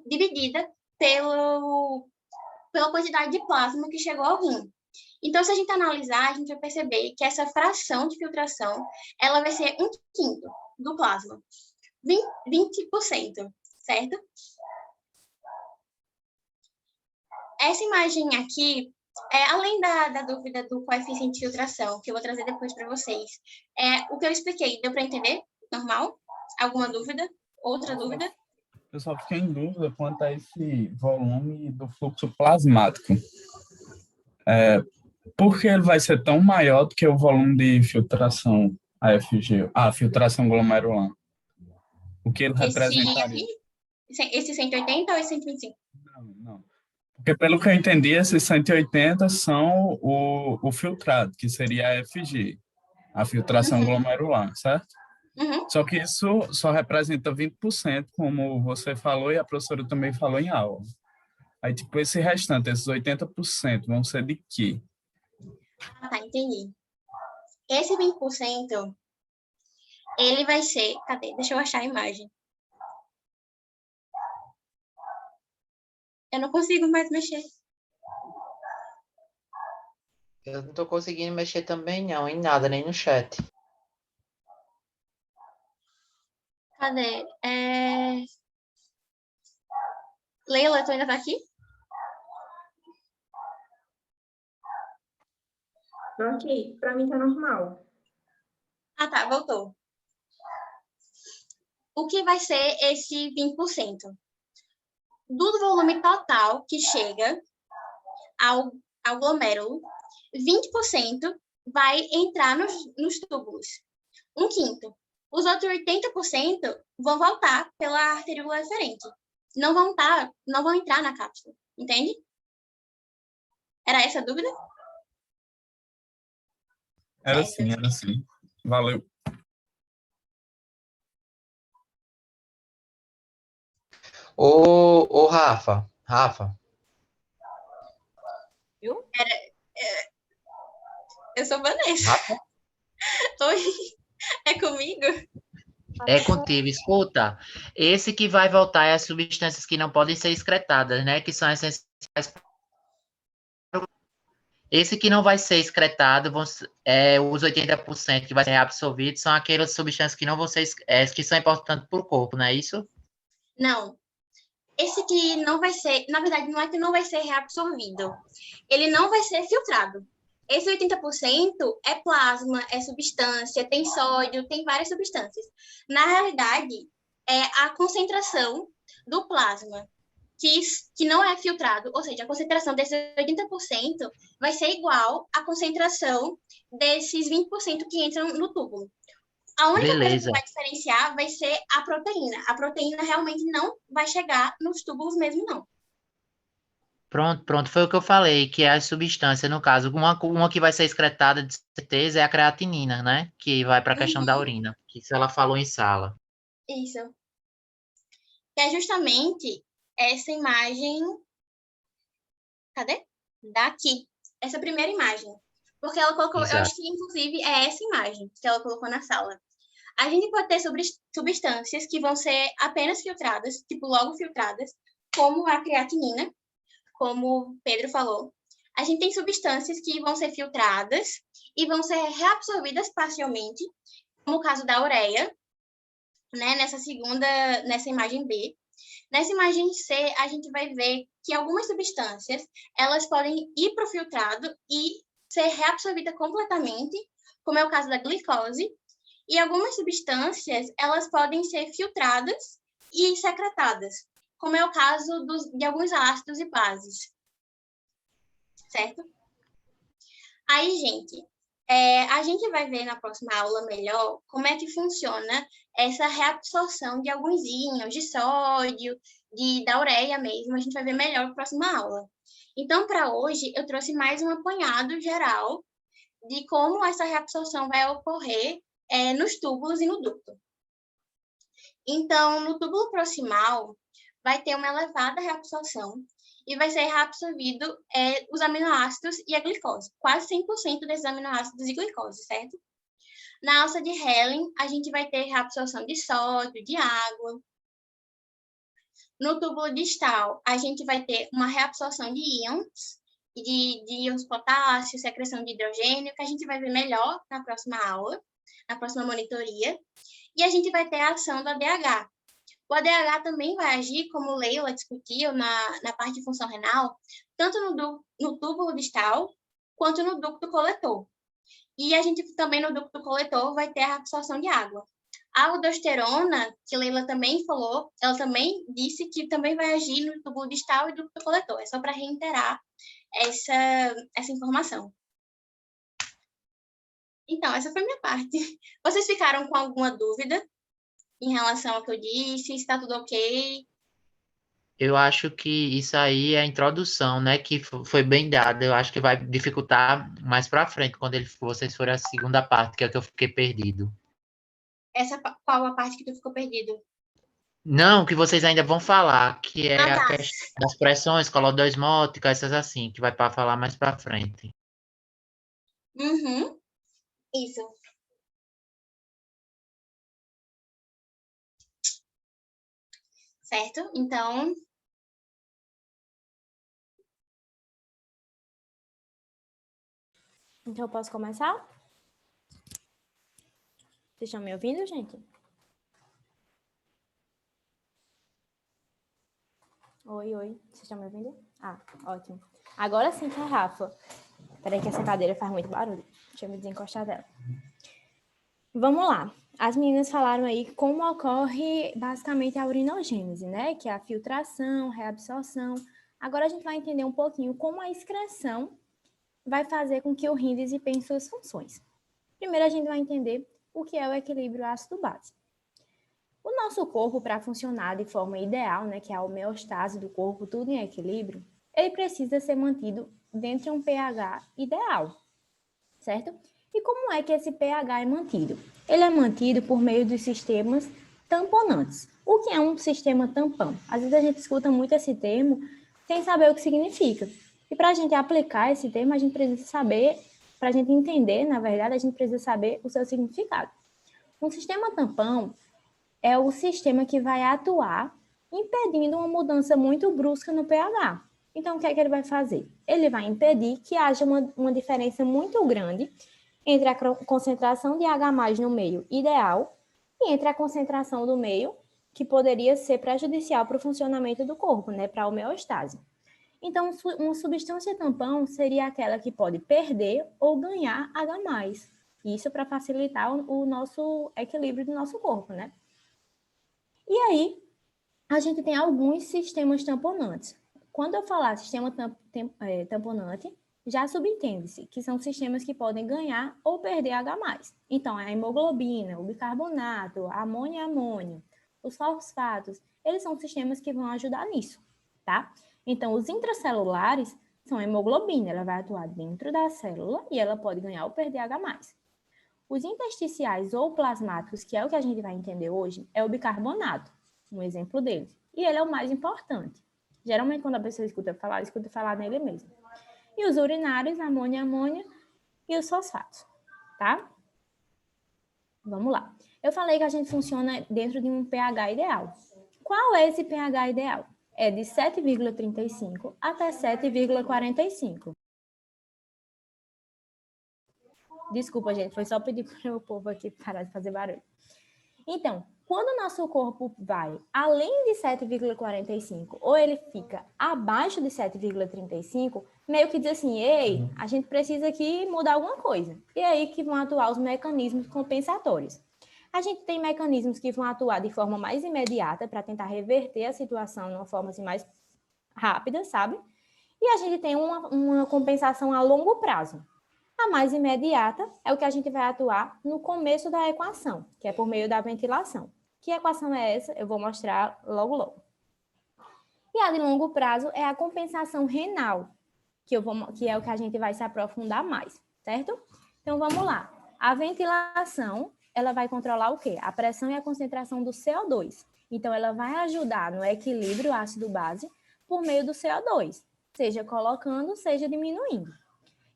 dividida pela quantidade de plasma que chegou ao rim. Então, se a gente analisar, a gente vai perceber que essa fração de filtração, ela vai ser 1/5 do plasma. 20%, certo? Essa imagem aqui, além da dúvida do coeficiente de filtração, que eu vou trazer depois para vocês, o que eu expliquei, deu para entender? Normal? Alguma dúvida? Outra dúvida? Eu só fiquei em dúvida quanto a esse volume do fluxo plasmático. Por que ele vai ser tão maior do que o volume de filtração AFG, a filtração glomerular? O que ele representaria? Esse 180 ou esse 125? Não. Porque, pelo que eu entendi, esses 180 são o filtrado, que seria a AFG, a filtração glomerular, certo? Uhum. Só que isso só representa 20%, como você falou e a professora também falou em aula. Aí, tipo, esse restante, esses 80%, vão ser de quê? Tá, entendi. Esse 20%, ele vai ser... Cadê? Deixa eu achar a imagem. Eu não consigo mais mexer. Eu não tô conseguindo mexer também, não, em nada, nem no chat. Cadê? Leila, tu ainda tá aqui? Tô aqui. Para mim tá normal. Ah, tá. Voltou. O que vai ser esse 20%? Do volume total que chega ao glomérulo, 20% vai entrar nos túbulos. 1/5. Os outros 80% vão voltar pela arteríola eferente. Não vão entrar na cápsula. Entende? Era essa a dúvida? Era sim. Valeu. Ô, Rafa. Eu? Eu sou Vanessa. Rafa? Oi, é comigo? É contigo, escuta. Esse que vai voltar é as substâncias que não podem ser excretadas, né? Que são essenciais. Esse que não vai ser excretado, os 80% que vai ser absorvido, são aquelas substâncias que não vão ser, que são importantes para o corpo, não é isso? Não. Esse que não vai ser, na verdade, não é que não vai ser reabsorvido. Ele não vai ser filtrado. Esse 80% é plasma, é substância, tem sódio, tem várias substâncias. Na realidade, é a concentração do plasma que não é filtrado, ou seja, a concentração desses 80% vai ser igual à concentração desses 20% que entram no túbulo. A única coisa que vai diferenciar vai ser a proteína. A proteína realmente não vai chegar nos túbulos mesmo, não. Pronto, foi o que eu falei, que é a substância, no caso, uma que vai ser excretada de certeza é a creatinina, né? Que vai para a questão da urina, que isso ela falou em sala. Isso. que é justamente essa imagem. Cadê? Daqui. Essa primeira imagem. Porque ela colocou, Exato. eu acho que inclusive é essa imagem que ela colocou na sala. A gente pode ter substâncias que vão ser apenas filtradas, tipo, logo filtradas, como a creatinina, como o Pedro falou. A gente tem substâncias que vão ser filtradas e vão ser reabsorvidas parcialmente, como o caso da ureia, né, nessa imagem B. Nessa imagem C, a gente vai ver que algumas substâncias, elas podem ir para o filtrado e ser reabsorvida completamente, como é o caso da glicose, e algumas substâncias, elas podem ser filtradas e secretadas, como é o caso de alguns ácidos e bases. Certo? Aí, gente, a gente vai ver na próxima aula melhor como é que funciona essa reabsorção de alguns íons, de sódio, da ureia mesmo. A gente vai ver melhor na próxima aula. Então, para hoje, eu trouxe mais um apanhado geral de como essa reabsorção vai ocorrer nos túbulos e no ducto. Então, no túbulo proximal, vai ter uma elevada reabsorção e vai ser reabsorvido os aminoácidos e a glicose. Quase 100% desses aminoácidos e glicose, certo? Na alça de Helen, a gente vai ter reabsorção de sódio, de água. No túbulo distal, a gente vai ter uma reabsorção de íons, de íons potássio, secreção de hidrogênio, que a gente vai ver melhor na próxima aula, na próxima monitoria. E a gente vai ter a ação do ADH. O ADH também vai agir, como Leila discutiu na parte de função renal, tanto no túbulo distal quanto no ducto coletor. E a gente também no ducto coletor vai ter a absorção de água. A aldosterona, que Leila também falou, ela também disse que também vai agir no túbulo distal e ducto coletor. É só para reiterar essa informação. Então, essa foi a minha parte. Vocês ficaram com alguma dúvida em relação ao que eu disse? Se está tudo ok? Eu acho que isso aí é a introdução, né, que foi bem dada. Eu acho que vai dificultar mais para frente, quando vocês forem a segunda parte, que é o que eu fiquei perdido. Qual a parte que tu ficou perdido? Não, que vocês ainda vão falar, que é a tá. questão das pressões coloidosmóticas, essas assim, que vai para falar mais para frente. Uhum. Isso. Certo? Então, eu posso começar? Vocês estão me ouvindo, gente? Oi, oi. Vocês estão me ouvindo? Ah, ótimo. Agora sim, tá, Rafa? Peraí que essa cadeira faz muito barulho. Deixa eu me desencostar dela. Vamos lá. As meninas falaram aí como ocorre basicamente a urinogênese, né? Que é a filtração, reabsorção. Agora a gente vai entender um pouquinho como a excreção vai fazer com que o rim desempenhe suas funções. Primeiro a gente vai entender o que é o equilíbrio ácido-base. O nosso corpo, para funcionar de forma ideal, né, que é a homeostase do corpo, tudo em equilíbrio, ele precisa ser mantido dentro de um pH ideal, certo? E como é que esse pH é mantido? Ele é mantido por meio dos sistemas tamponantes. O que é um sistema tampão? Às vezes a gente escuta muito esse termo sem saber o que significa. E para a gente aplicar esse termo, a gente precisa saber, para a gente entender, na verdade, a gente precisa saber o seu significado. Um sistema tampão é o sistema que vai atuar impedindo uma mudança muito brusca no pH. Então, o que é que ele vai fazer? Ele vai impedir que haja uma diferença muito grande entre a concentração de H+ no meio ideal e entre a concentração do meio, que poderia ser prejudicial para o funcionamento do corpo, né, para a homeostase. Então, uma substância tampão seria aquela que pode perder ou ganhar H+. Isso para facilitar o nosso equilíbrio do nosso corpo, né? E aí, a gente tem alguns sistemas tamponantes. Quando eu falar sistema tamponante, já subentende-se que são sistemas que podem ganhar ou perder H+. Então, a hemoglobina, o bicarbonato, a amônia e amônio, os fosfatos, eles são sistemas que vão ajudar nisso, tá? Então, os intracelulares são a hemoglobina, ela vai atuar dentro da célula e ela pode ganhar ou perder H+. Os intersticiais ou plasmáticos, que é o que a gente vai entender hoje, é o bicarbonato, um exemplo deles. E ele é o mais importante. Geralmente, quando a pessoa escuta falar nele mesmo. E os urinários, amônia, e os fosfatos, tá? Vamos lá. Eu falei que a gente funciona dentro de um pH ideal. Qual é esse pH ideal? É de 7,35 até 7,45. Desculpa, gente, foi só pedir para o povo aqui parar de fazer barulho. Então, quando o nosso corpo vai além de 7,45 ou ele fica abaixo de 7,35, meio que diz assim, ei, a gente precisa aqui mudar alguma coisa. E é aí que vão atuar os mecanismos compensatórios. A gente tem mecanismos que vão atuar de forma mais imediata para tentar reverter a situação de uma forma assim, mais rápida, sabe? E a gente tem uma compensação a longo prazo. A mais imediata é o que a gente vai atuar no começo da equação, que é por meio da ventilação. Que equação é essa? Eu vou mostrar logo. E a de longo prazo é a compensação renal, que é o que a gente vai se aprofundar mais, certo? Então, vamos lá. A ventilação, ela vai controlar o quê? A pressão e a concentração do CO2. Então, ela vai ajudar no equilíbrio ácido-base por meio do CO2, seja colocando, seja diminuindo.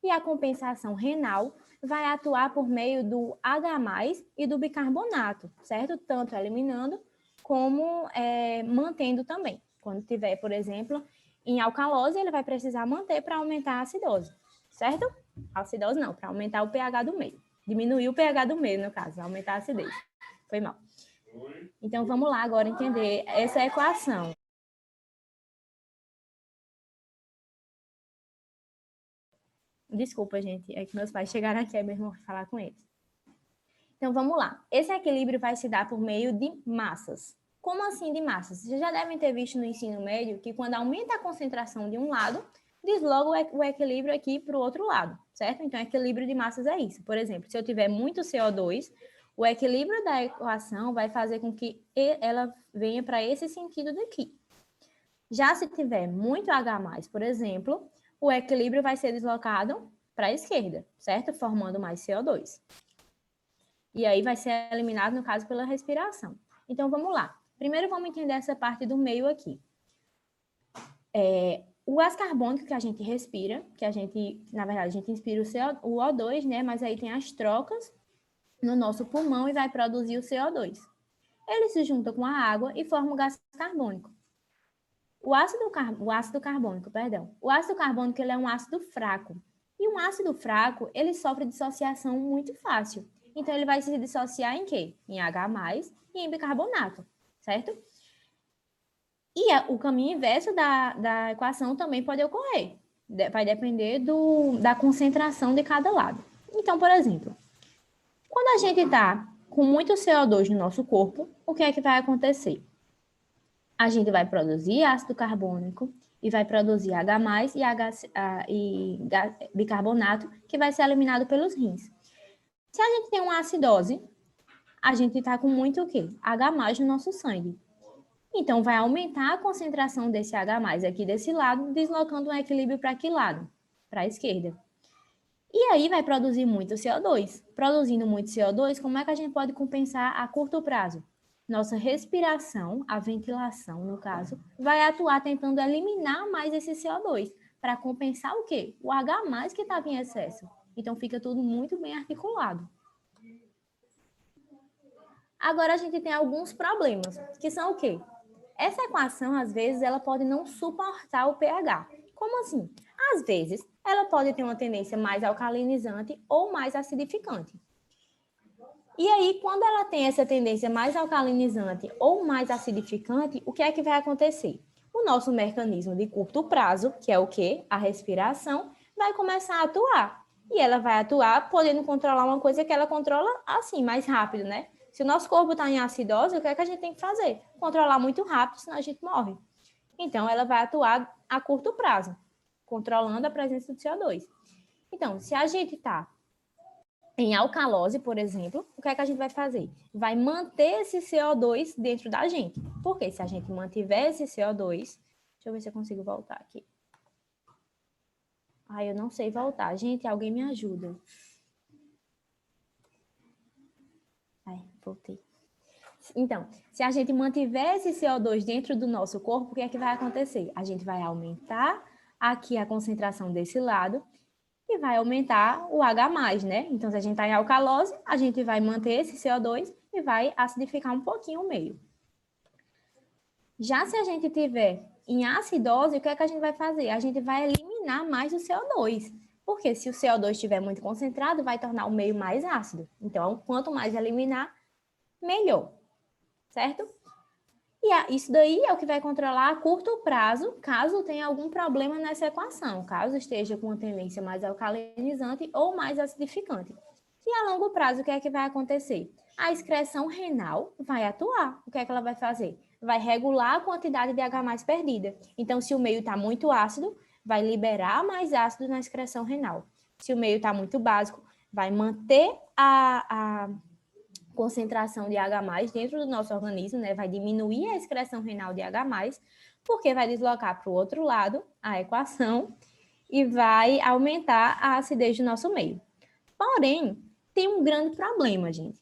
E a compensação renal vai atuar por meio do H+, e do bicarbonato, certo? Tanto eliminando como mantendo também. Quando tiver, por exemplo, em alcalose, ele vai precisar manter para aumentar a acidose, certo? Acidose não, para aumentar o pH do meio. Diminuir o pH do meio, no caso, aumentar a acidez. Foi mal. Então, vamos lá agora entender essa equação. Desculpa, gente, é que meus pais chegaram aqui, aí meu irmão vai falar com eles. Então, vamos lá. Esse equilíbrio vai se dar por meio de massas. Como assim de massas? Vocês já devem ter visto no ensino médio que quando aumenta a concentração de um lado, desloga o equilíbrio aqui para o outro lado, certo? Então, equilíbrio de massas é isso. Por exemplo, se eu tiver muito CO2, o equilíbrio da equação vai fazer com que ela venha para esse sentido daqui. Já se tiver muito H+, por exemplo, o equilíbrio vai ser deslocado para a esquerda, certo? Formando mais CO2. E aí vai ser eliminado, no caso, pela respiração. Então, vamos lá. Primeiro, vamos entender essa parte do meio aqui. O gás carbônico que a gente respira, que a gente, na verdade, a gente inspira o O2, né? Mas aí tem as trocas no nosso pulmão e vai produzir o CO2. Ele se junta com a água e forma o gás carbônico. O ácido carbônico, ele é um ácido fraco. E um ácido fraco, ele sofre dissociação muito fácil. Então, ele vai se dissociar em quê? Em H+, e em bicarbonato, certo? E o caminho inverso da equação também pode ocorrer. Vai depender da concentração de cada lado. Então, por exemplo, quando a gente está com muito CO2 no nosso corpo, o que é que vai acontecer? A gente vai produzir ácido carbônico e vai produzir H+, e bicarbonato, que vai ser eliminado pelos rins. Se a gente tem uma acidose, a gente está com muito o quê? H+ no nosso sangue. Então, vai aumentar a concentração desse H+ aqui desse lado, deslocando um equilíbrio para que lado? Para a esquerda. E aí vai produzir muito CO2. Produzindo muito CO2, como é que a gente pode compensar a curto prazo? Nossa respiração, a ventilação, no caso, vai atuar tentando eliminar mais esse CO2, para compensar o quê? O H+ que estava em excesso. Então, fica tudo muito bem articulado. Agora, a gente tem alguns problemas, que são o quê? Essa equação, às vezes, ela pode não suportar o pH. Como assim? Às vezes, ela pode ter uma tendência mais alcalinizante ou mais acidificante. E aí, quando ela tem essa tendência mais alcalinizante ou mais acidificante, o que é que vai acontecer? O nosso mecanismo de curto prazo, que é o quê? A respiração, vai começar a atuar. E ela vai atuar podendo controlar uma coisa que ela controla assim, mais rápido, né? Se o nosso corpo está em acidose, o que é que a gente tem que fazer? Controlar muito rápido, senão a gente morre. Então, ela vai atuar a curto prazo, controlando a presença do CO2. Então, se a gente está em alcalose, por exemplo, o que é que a gente vai fazer? Vai manter esse CO2 dentro da gente. Porque se a gente mantiver esse CO2... Deixa eu ver se eu consigo voltar aqui. Eu não sei voltar. Gente, alguém me ajuda. Voltei. Então, se a gente mantiver esse CO2 dentro do nosso corpo, o que é que vai acontecer? A gente vai aumentar aqui a concentração desse lado e vai aumentar o H+, né? Então, se a gente está em alcalose, a gente vai manter esse CO2 e vai acidificar um pouquinho o meio. Já se a gente tiver em acidose, o que é que a gente vai fazer? A gente vai eliminar mais o CO2, porque se o CO2 estiver muito concentrado, vai tornar o meio mais ácido. Então, quanto mais eliminar, melhor, certo? E isso daí é o que vai controlar a curto prazo, caso tenha algum problema nessa equação, caso esteja com uma tendência mais alcalinizante ou mais acidificante. E a longo prazo, o que é que vai acontecer? A excreção renal vai atuar. O que é que ela vai fazer? Vai regular a quantidade de H+ perdida. Então, se o meio está muito ácido, vai liberar mais ácido na excreção renal. Se o meio está muito básico, vai manter a concentração de H+ dentro do nosso organismo, né? Vai diminuir a excreção renal de H+, porque vai deslocar para o outro lado a equação e vai aumentar a acidez do nosso meio. Porém, tem um grande problema, gente.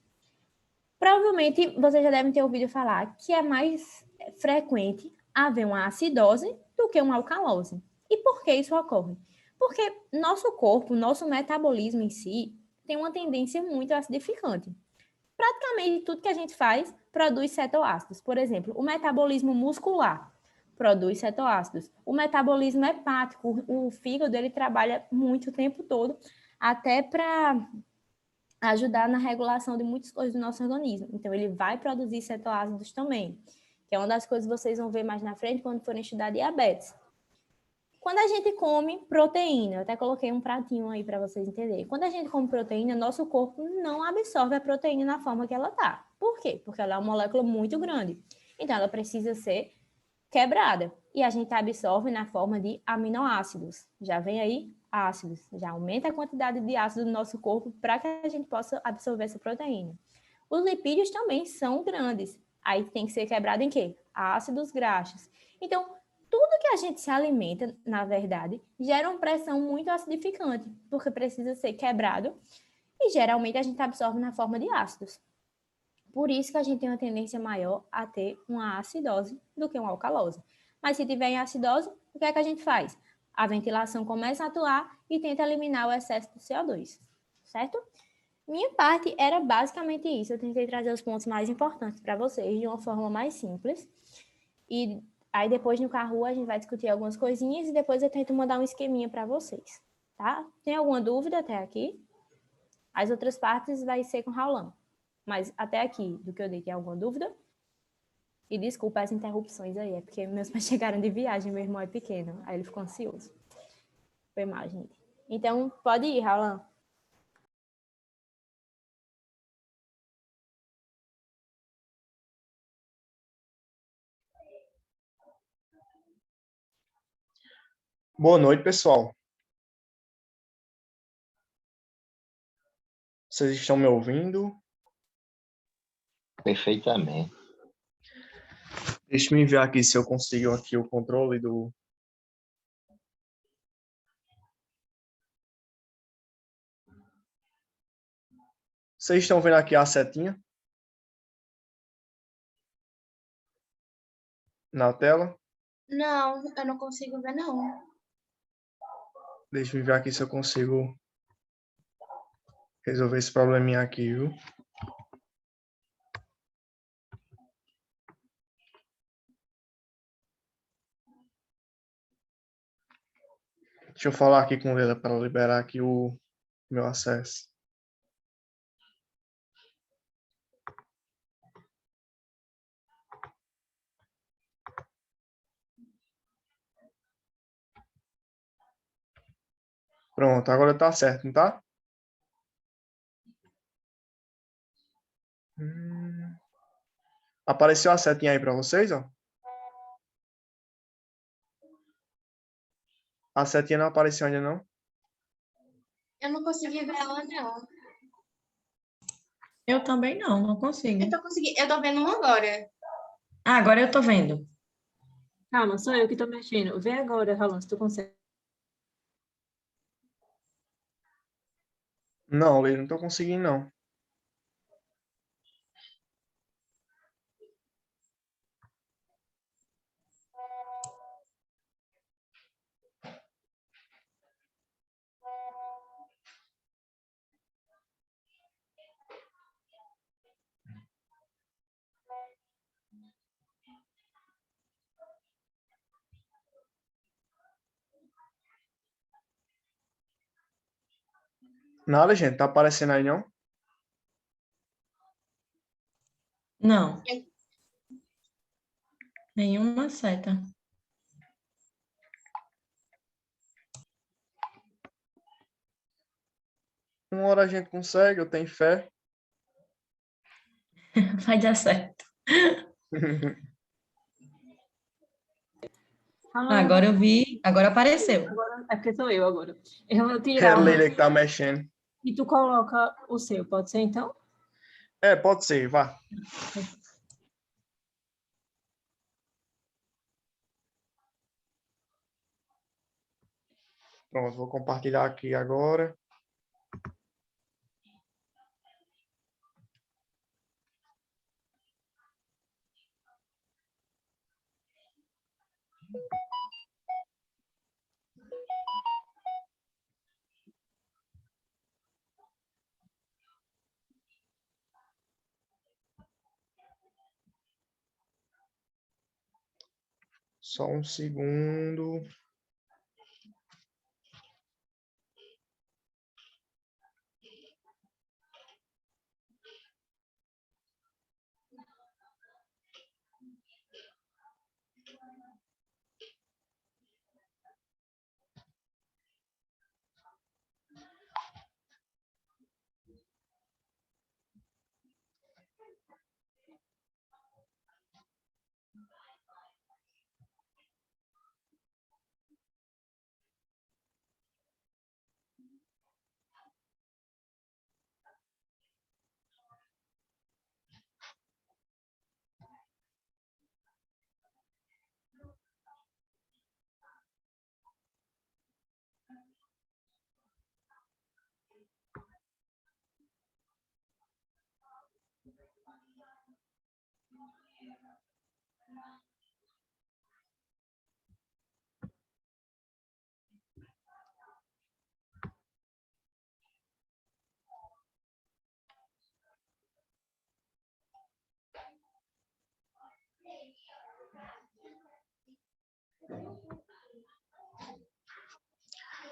Provavelmente vocês já devem ter ouvido falar que é mais frequente haver uma acidose do que uma alcalose. E por que isso ocorre? Porque nosso corpo, nosso metabolismo em si, tem uma tendência muito acidificante. Praticamente tudo que a gente faz produz cetoácidos. Por exemplo, o metabolismo muscular produz cetoácidos. O metabolismo hepático, o fígado, ele trabalha muito o tempo todo, até para ajudar na regulação de muitas coisas do nosso organismo. Então, ele vai produzir cetoácidos também, que é uma das coisas que vocês vão ver mais na frente quando forem estudar diabetes. Quando a gente come proteína, eu até coloquei um pratinho aí para vocês entenderem. Quando a gente come proteína, nosso corpo não absorve a proteína na forma que ela está. Por quê? Porque ela é uma molécula muito grande. Então, ela precisa ser quebrada. E a gente absorve na forma de aminoácidos. Já vem aí ácidos. Já aumenta a quantidade de ácido no nosso corpo para que a gente possa absorver essa proteína. Os lipídios também são grandes. Aí tem que ser quebrado em quê? Ácidos graxos. Então, tudo que a gente se alimenta, na verdade, gera uma pressão muito acidificante, porque precisa ser quebrado e geralmente a gente absorve na forma de ácidos. Por isso que a gente tem uma tendência maior a ter uma acidose do que uma alcalose. Mas se tiver em acidose, o que é que a gente faz? A ventilação começa a atuar e tenta eliminar o excesso de CO2, certo? Minha parte era basicamente isso. Eu tentei trazer os pontos mais importantes para vocês de uma forma mais simples. E aí depois no carro a gente vai discutir algumas coisinhas e depois eu tento mandar um esqueminha para vocês, tá? Tem alguma dúvida até aqui? As outras partes vai ser com o Raulão. Mas até aqui, do que eu dei, tem alguma dúvida? E desculpa as interrupções aí, é porque meus pais chegaram de viagem, meu irmão é pequeno, aí ele ficou ansioso. Foi mal, gente. Então, pode ir, Raulão. Boa noite, pessoal. Vocês estão me ouvindo? Perfeitamente. Deixa eu enviar aqui se eu consigo aqui o controle do... Vocês estão vendo aqui a setinha? Na tela? Não, eu não consigo ver, não. Deixa eu ver aqui se eu consigo resolver esse probleminha aqui, viu? Deixa eu falar aqui com ele para liberar aqui o meu acesso. Pronto, agora tá certo, não tá? Apareceu a setinha aí para vocês, ó. A setinha não apareceu ainda, não? Eu não consegui ver ela, não. Eu também não consigo. Eu tô vendo um agora. Ah, agora eu tô vendo. Calma, sou eu que tô mexendo. Vê agora, Raulão, se tu consegue. Não, Leila, não tô conseguindo, não. Nada, gente. Tá aparecendo aí, não? Não. Nenhuma seta. Uma hora a gente consegue, eu tenho fé. Vai dar certo. Agora eu vi, agora apareceu. Agora, é porque sou eu agora. Eu vou É tirar a Leila que tá mexendo. e tu coloca o seu, pode ser então? É, pode ser, vá. Pronto, vou compartilhar aqui agora. Só um segundo.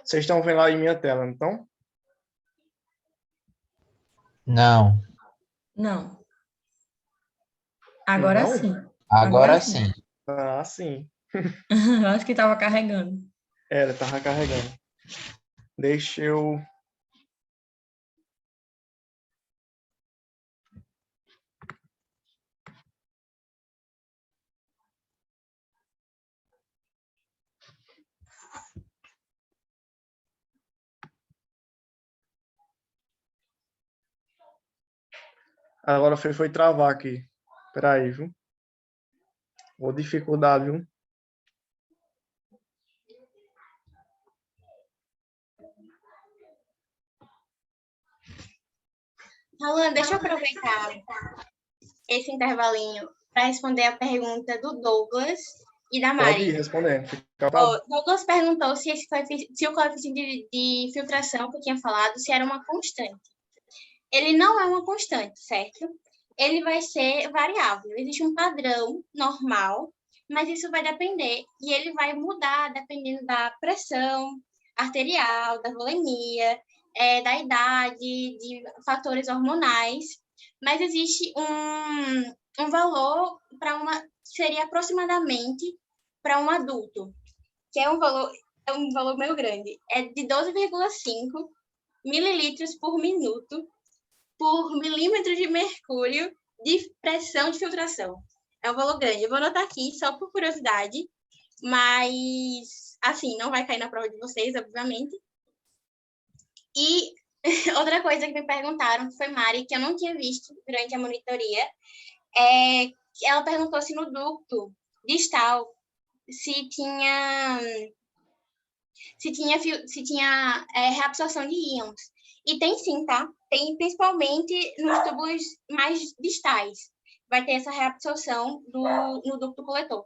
Vocês estão vendo aí minha tela, então? Não. Não. Agora Não? sim. Agora sim. Ah, sim. Eu acho que estava carregando. Era, tava carregando. Deixa eu... Agora foi travar aqui. Espera aí, viu? Ou dificuldade, viu? Alan, deixa eu aproveitar esse intervalinho para responder a pergunta do Douglas e da Pode ir Mari. respondendo. Fica à vontade. Douglas perguntou se o coeficiente de filtração que eu tinha falado, se era uma constante. Ele não é uma constante, certo? Ele vai ser variável. Existe um padrão normal, mas isso vai depender e ele vai mudar dependendo da pressão arterial, da volemia, da idade, de fatores hormonais. Mas existe um valor para seria aproximadamente para um adulto, que é um valor meio grande. É de 12,5 mililitros por minuto por milímetro de mercúrio de pressão de filtração. É um valor grande. Eu vou anotar aqui só por curiosidade, mas, assim, não vai cair na prova de vocês, obviamente. E outra coisa que me perguntaram, que foi Mari, que eu não tinha visto durante a monitoria, ela perguntou se no ducto distal se tinha reabsorção de íons. E tem sim, tá? Tem principalmente nos tubos mais distais. Vai ter essa reabsorção no ducto coletor.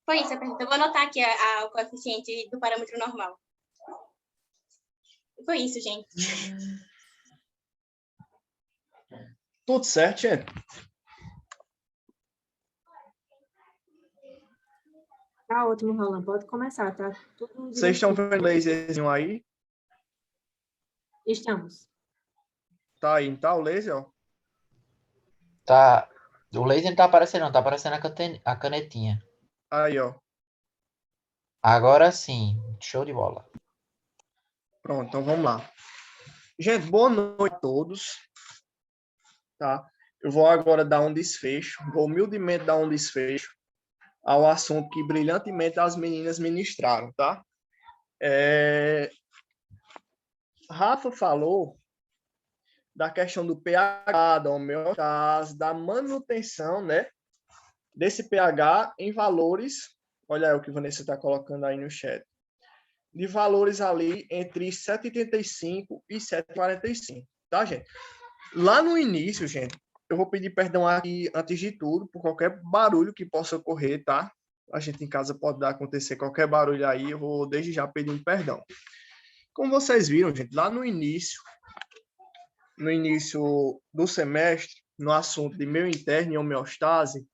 Foi isso a pergunta. Eu vou anotar aqui o coeficiente do parâmetro normal. Foi isso, gente. Tudo certo, gente? Tá ótimo, Roland. Pode começar, tá? Tudo Vocês estão direitinho. vendo o laserzinho aí? Estamos. Tá aí, tá o laser, ó. Tá. O laser não tá aparecendo, não. Tá aparecendo a canetinha. Aí, ó. Agora sim. Show de bola. Pronto, então vamos lá. Gente, boa noite a todos. Tá? Eu vou agora dar um desfecho, vou humildemente dar um desfecho ao assunto que brilhantemente as meninas ministraram, tá? Rafa falou da questão do pH, da homeostase, da manutenção, né, desse pH em valores, olha aí o que a Vanessa está colocando aí no chat, de valores ali entre 7,85 e 7,45, tá, gente? Lá no início, gente, eu vou pedir perdão aqui, antes de tudo, por qualquer barulho que possa ocorrer, tá? A gente em casa pode acontecer qualquer barulho aí, eu vou desde já pedindo perdão. Como vocês viram, gente, lá no início do semestre, no assunto de meio interno e homeostase,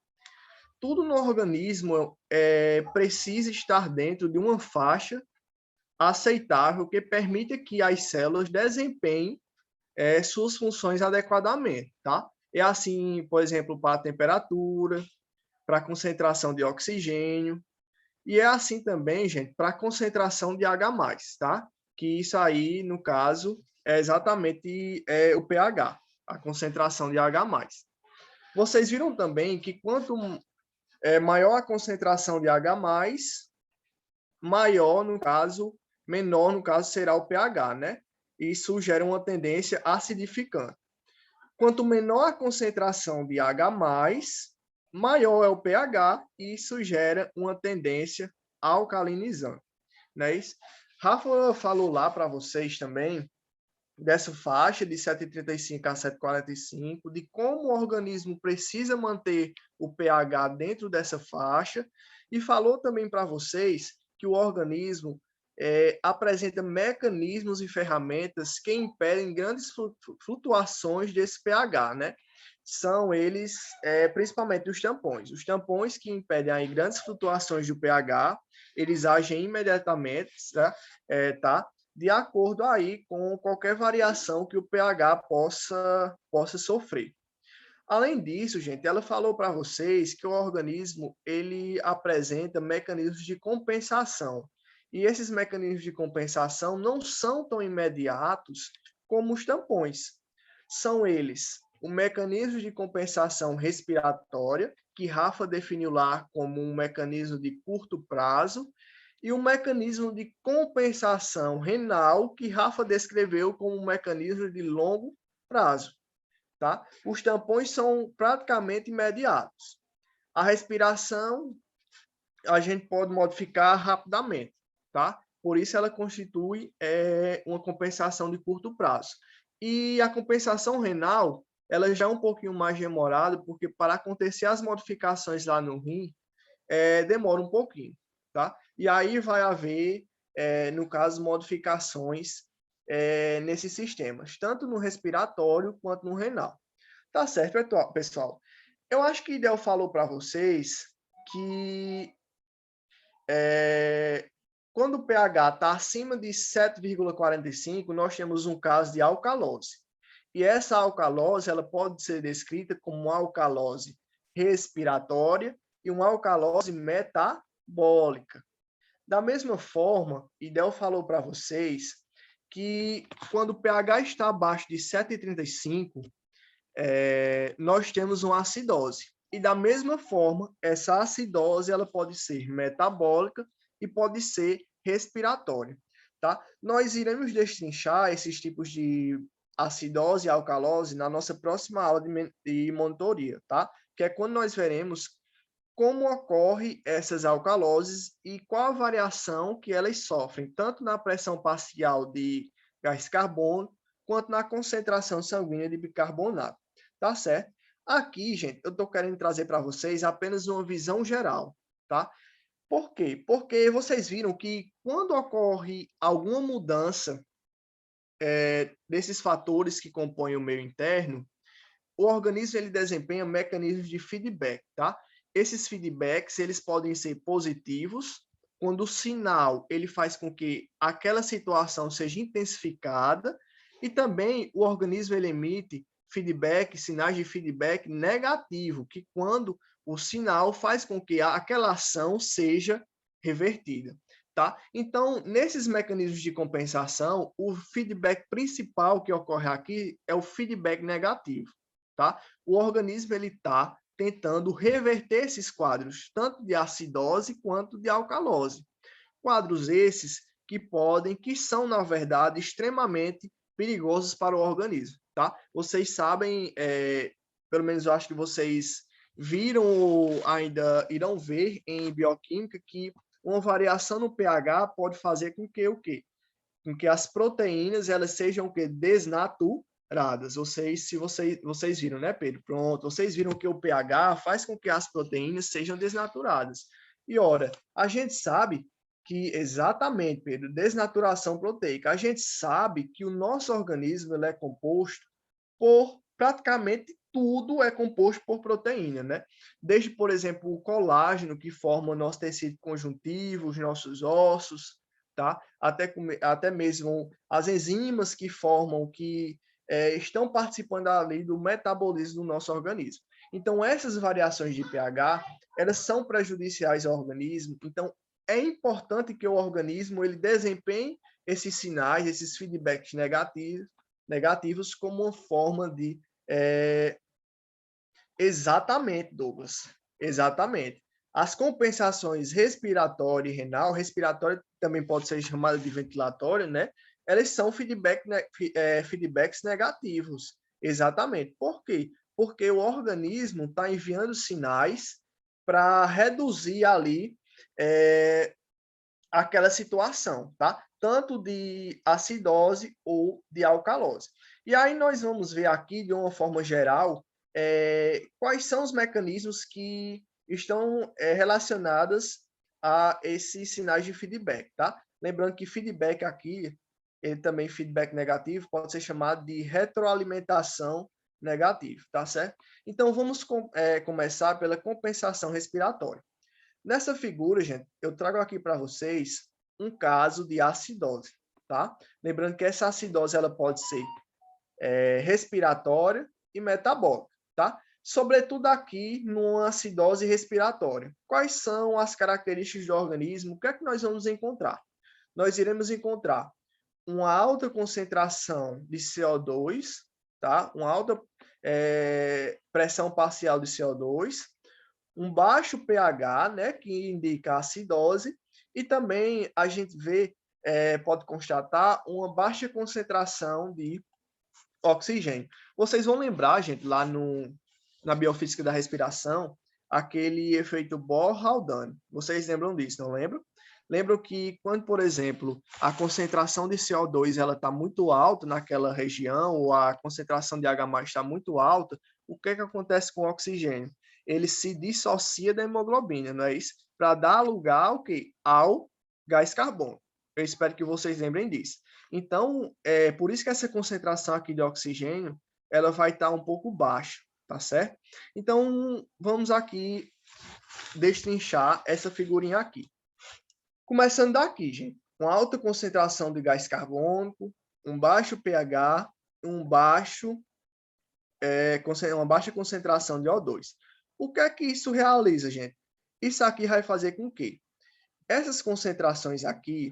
tudo no organismo precisa estar dentro de uma faixa aceitável que permita que as células desempenhem suas funções adequadamente, tá? É assim, por exemplo, para a temperatura, para a concentração de oxigênio, e é assim também, gente, para a concentração de H+, tá? Que isso aí, no caso, é exatamente o pH, a concentração de H+. Vocês viram também que quanto maior a concentração de H+, maior, no caso, menor, no caso, será o pH, né? Isso gera uma tendência acidificante. Quanto menor a concentração de H+, maior é o pH, e isso gera uma tendência alcalinizante. Não é isso? Rafa falou lá para vocês também dessa faixa de 7,35 a 7,45, de como o organismo precisa manter o pH dentro dessa faixa, e falou também para vocês que o organismo apresenta mecanismos e ferramentas que impedem grandes flutuações desse pH, né? São eles, principalmente os tampões. Os tampões que impedem aí grandes flutuações do pH, eles agem imediatamente, tá? De acordo aí com qualquer variação que o pH possa sofrer. Além disso, gente, ela falou para vocês que o organismo ele apresenta mecanismos de compensação. E esses mecanismos de compensação não são tão imediatos como os tampões. São eles o mecanismo de compensação respiratória, que Rafa definiu lá como um mecanismo de curto prazo, e o mecanismo de compensação renal, que Rafa descreveu como um mecanismo de longo prazo. Tá? Os tampões são praticamente imediatos. A respiração a gente pode modificar rapidamente, tá? Por isso ela constitui uma compensação de curto prazo. E a compensação renal, ela já é um pouquinho mais demorada, porque para acontecer as modificações lá no rim, demora um pouquinho, tá? E aí vai haver, no caso, modificações nesses sistemas, tanto no respiratório quanto no renal. Tá certo, pessoal. Eu acho que Del falou para vocês que quando o pH está acima de 7,45, nós temos um caso de alcalose. E essa alcalose ela pode ser descrita como uma alcalose respiratória e uma alcalose metabólica. Da mesma forma, Idel falou para vocês que quando o pH está abaixo de 7,35, nós temos uma acidose. E da mesma forma, essa acidose ela pode ser metabólica e pode ser respiratória. Tá? Nós iremos destrinchar esses tipos de acidose e alcalose na nossa próxima aula de monitoria, tá? Que é quando nós veremos como ocorre essas alcaloses e qual a variação que elas sofrem, tanto na pressão parcial de gás carbônico, quanto na concentração sanguínea de bicarbonato. Tá certo? Aqui, gente, eu estou querendo trazer para vocês apenas uma visão geral, tá? Por quê? Porque vocês viram que quando ocorre alguma mudança desses fatores que compõem o meio interno, o organismo ele desempenha mecanismos de feedback, tá? Esses feedbacks, eles podem ser positivos, quando o sinal ele faz com que aquela situação seja intensificada, E também o organismo ele emite feedback, sinais de feedback negativo, que quando o sinal faz com que aquela ação seja revertida. Tá? Então, nesses mecanismos de compensação, o feedback principal que ocorre aqui é o feedback negativo. Tá? O organismo está tentando reverter esses quadros, tanto de acidose quanto de alcalose. Quadros esses que são, na verdade, extremamente perigosos para o organismo. Tá? Vocês sabem, pelo menos eu acho que vocês viram ou ainda irão ver em bioquímica que uma variação no pH pode fazer com que o quê? Com que as proteínas elas sejam o quê? Desnaturadas. Vocês viram, né, Pedro? Pronto, vocês viram que o pH faz com que as proteínas sejam desnaturadas. E, ora, a gente sabe que, exatamente, Pedro, desnaturação proteica, a gente sabe que o nosso organismo ele é composto por praticamente tudo é composto por proteína, né? Desde, por exemplo, o colágeno, que forma o nosso tecido conjuntivo, os nossos ossos, tá? Até mesmo as enzimas que formam, estão participando ali do metabolismo do nosso organismo. Então, essas variações de pH, elas são prejudiciais ao organismo. Então, é importante que o organismo ele desempenhe esses sinais, esses feedbacks negativos como uma forma de exatamente, Douglas. Exatamente. As compensações respiratória e renal, respiratória também pode ser chamada de ventilatória, né? Elas são feedbacks negativos. Exatamente. Por quê? Porque o organismo está enviando sinais para reduzir ali aquela situação, tá? Tanto de acidose ou de alcalose. E aí nós vamos ver aqui, de uma forma geral, quais são os mecanismos que estão relacionados a esses sinais de feedback, tá? Lembrando que feedback aqui, ele também feedback negativo, pode ser chamado de retroalimentação negativa, tá certo? Então, vamos começar pela compensação respiratória. Nessa figura, gente, eu trago aqui para vocês um caso de acidose, tá? Lembrando que essa acidose ela pode ser respiratória e metabólica, tá? Sobretudo aqui numa acidose respiratória. Quais são as características do organismo? O que é que nós vamos encontrar? Nós iremos encontrar uma alta concentração de CO2, tá? Uma alta pressão parcial de CO2, um baixo pH, né, que indica acidose, e também a gente pode constatar uma baixa concentração de oxigênio. Vocês vão lembrar, gente, lá na biofísica da respiração, aquele efeito Bohr-Haldane. Vocês lembram disso, não lembram? Lembram que quando, por exemplo, a concentração de CO2 ela está muito alta naquela região, ou a concentração de H+ está muito alta, o que acontece com o oxigênio? Ele se dissocia da hemoglobina, não é isso? Para dar lugar ao quê? Ao gás carbônico. Eu espero que vocês lembrem disso. Então, por isso que essa concentração aqui de oxigênio, ela vai estar um pouco baixa, tá certo? Então, vamos aqui destrinchar essa figurinha aqui. Começando daqui, gente. Uma alta concentração de gás carbônico, um baixo pH, uma baixa concentração de O2. O que é que isso realiza, gente? Isso aqui vai fazer com que essas concentrações aqui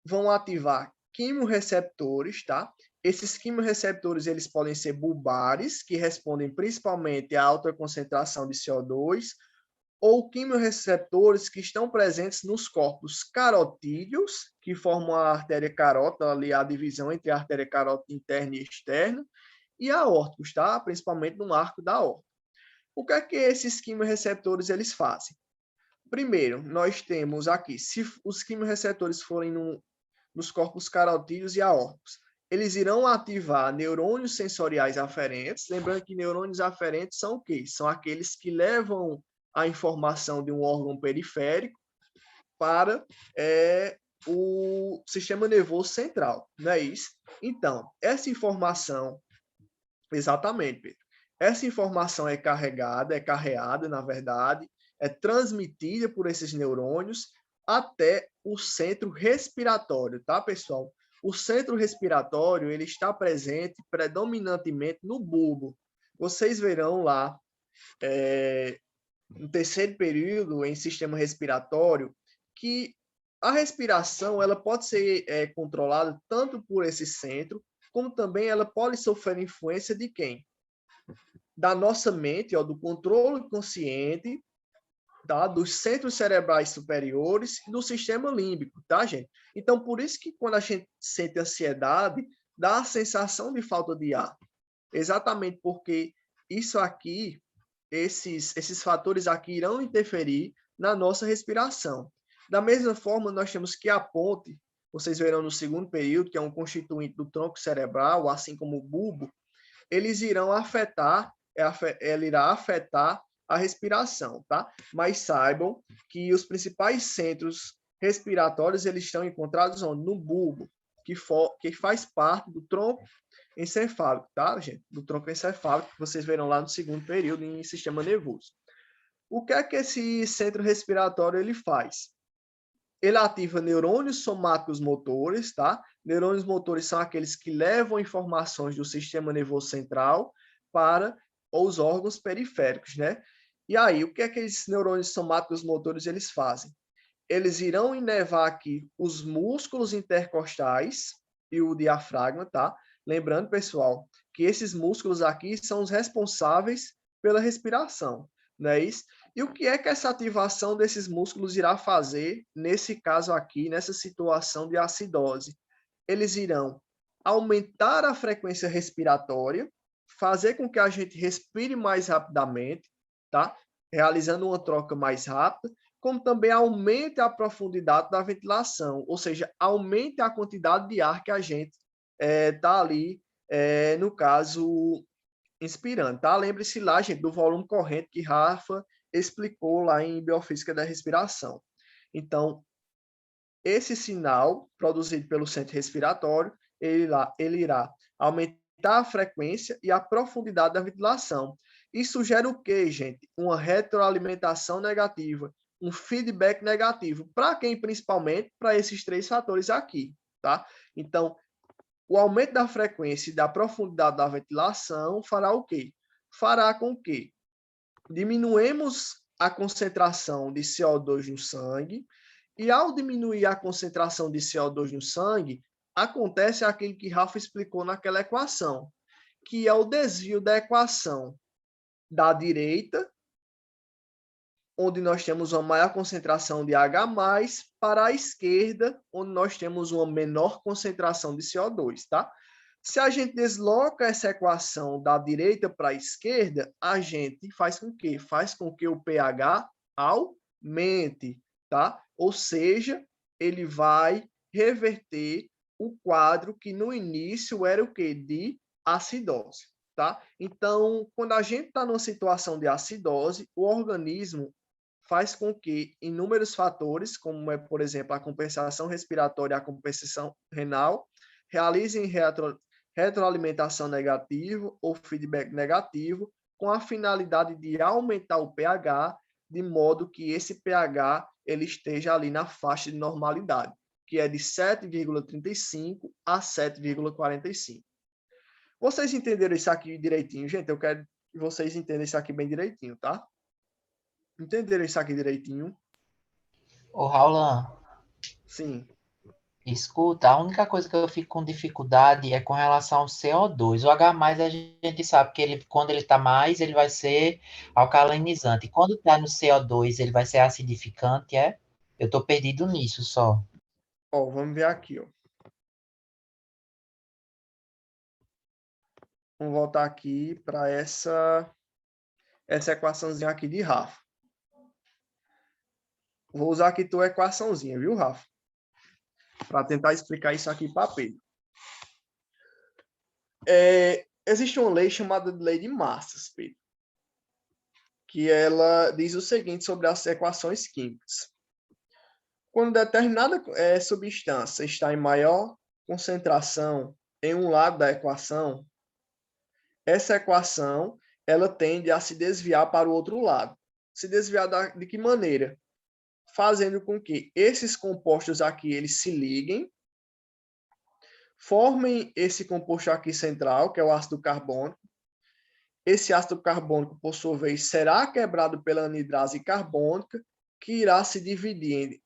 vão ativar quimioreceptores, tá? Esses quimioreceptores, eles podem ser bulbares, que respondem principalmente à alta concentração de CO2, ou quimioreceptores que estão presentes nos corpos carotídeos, que formam a artéria carótida, ali a divisão entre a artéria carótida interna e externa, e aórticos, tá? Principalmente no arco da aorta. O que é que esses quimioreceptores eles fazem? Primeiro, nós temos aqui, se os quimioreceptores forem nos corpos carotídeos e aórticos, eles irão ativar neurônios sensoriais aferentes. Lembrando que neurônios aferentes são o quê? São aqueles que levam a informação de um órgão periférico para o sistema nervoso central, não é isso? Então, essa informação, exatamente, Pedro, essa informação é carreada, na verdade, é transmitida por esses neurônios até o centro respiratório, tá, pessoal? o centro respiratório ele está presente predominantemente no bulbo. Vocês verão lá, no terceiro período em sistema respiratório, que a respiração ela pode ser controlada tanto por esse centro, como também ela pode sofrer influência de quem? Da nossa mente, do controle consciente, tá? Dos centros cerebrais superiores e do sistema límbico, tá, gente? Então, por isso que quando a gente sente ansiedade, dá a sensação de falta de ar. Exatamente porque isso aqui, esses fatores aqui irão interferir na nossa respiração. Da mesma forma, nós temos que a ponte, vocês verão no segundo período, que é um constituinte do tronco cerebral, assim como o bulbo, eles irão afetar, ela irá afetar a respiração, tá? Mas saibam que os principais centros respiratórios, eles estão encontrados onde? No bulbo, que faz parte do tronco encefálico, tá, gente? Do tronco encefálico, que vocês verão lá no segundo período em sistema nervoso. O que é que esse centro respiratório ele faz? Ele ativa neurônios somáticos motores, tá? Neurônios motores são aqueles que levam informações do sistema nervoso central para os órgãos periféricos, né? E aí, o que é que esses neurônios somáticos motores eles fazem? Eles irão inervar aqui os músculos intercostais e o diafragma, tá? Lembrando, pessoal, que esses músculos aqui são os responsáveis pela respiração, não é isso? E o que é que essa ativação desses músculos irá fazer, nesse caso aqui, nessa situação de acidose? Eles irão aumentar a frequência respiratória, fazer com que a gente respire mais rapidamente, tá? Realizando uma troca mais rápida, como também aumente a profundidade da ventilação, ou seja, aumente a quantidade de ar que a gente está ali, no caso, inspirando, tá? Lembre-se lá, gente, do volume corrente que Rafa explicou lá em Biofísica da Respiração. Então, esse sinal produzido pelo centro respiratório, ele irá aumentar a frequência e a profundidade da ventilação. Isso gera o quê, gente? Uma retroalimentação negativa, um feedback negativo. Para quem, principalmente? Para esses três fatores aqui, tá? Então, o aumento da frequência e da profundidade da ventilação fará o quê? Fará com que diminuemos a concentração de CO2 no sangue, e ao diminuir a concentração de CO2 no sangue, acontece aquilo que Rafa explicou naquela equação, que é o desvio da equação da direita, onde nós temos uma maior concentração de H+, para a esquerda, onde nós temos uma menor concentração de CO2, tá? Se a gente desloca essa equação da direita para a esquerda, a gente faz com que? Faz com que o pH aumente, tá? Ou seja, ele vai reverter o quadro que no início era o quê? De acidose, tá? Então, quando a gente está numa situação de acidose, o organismo faz com que inúmeros fatores, como é, por exemplo, a compensação respiratória e a compensação renal, realizem retroalimentação negativa ou feedback negativo, com a finalidade de aumentar o pH, de modo que esse pH ele esteja ali na faixa de normalidade, que é de 7,35 a 7,45. Vocês entenderam isso aqui direitinho, gente? Eu quero que vocês entendam isso aqui bem direitinho, tá? Entenderam isso aqui direitinho? Ô, Raulan, Sim. escuta, a única coisa que eu fico com dificuldade é com relação ao CO2. O H+, a gente sabe que ele, quando ele está mais, ele vai ser alcalinizante. E quando está no CO2, ele vai ser acidificante, é? Eu estou perdido nisso só. Ó, vamos ver aqui, ó. Vamos voltar aqui para essa equaçãozinha aqui de Rafa. Vou usar aqui tua equaçãozinha, viu, Rafa? Para tentar explicar isso aqui para Pedro. Existe uma lei chamada de lei de massas, Pedro, que ela diz o seguinte sobre as equações químicas. Quando determinada substância está em maior concentração em um lado da equação, essa equação ela tende a se desviar para o outro lado. Se desviar de que maneira? Fazendo com que esses compostos aqui eles se liguem formem esse composto aqui central, que é o ácido carbônico. Esse ácido carbônico, por sua vez, será quebrado pela anidrase carbônica, que irá se dividir em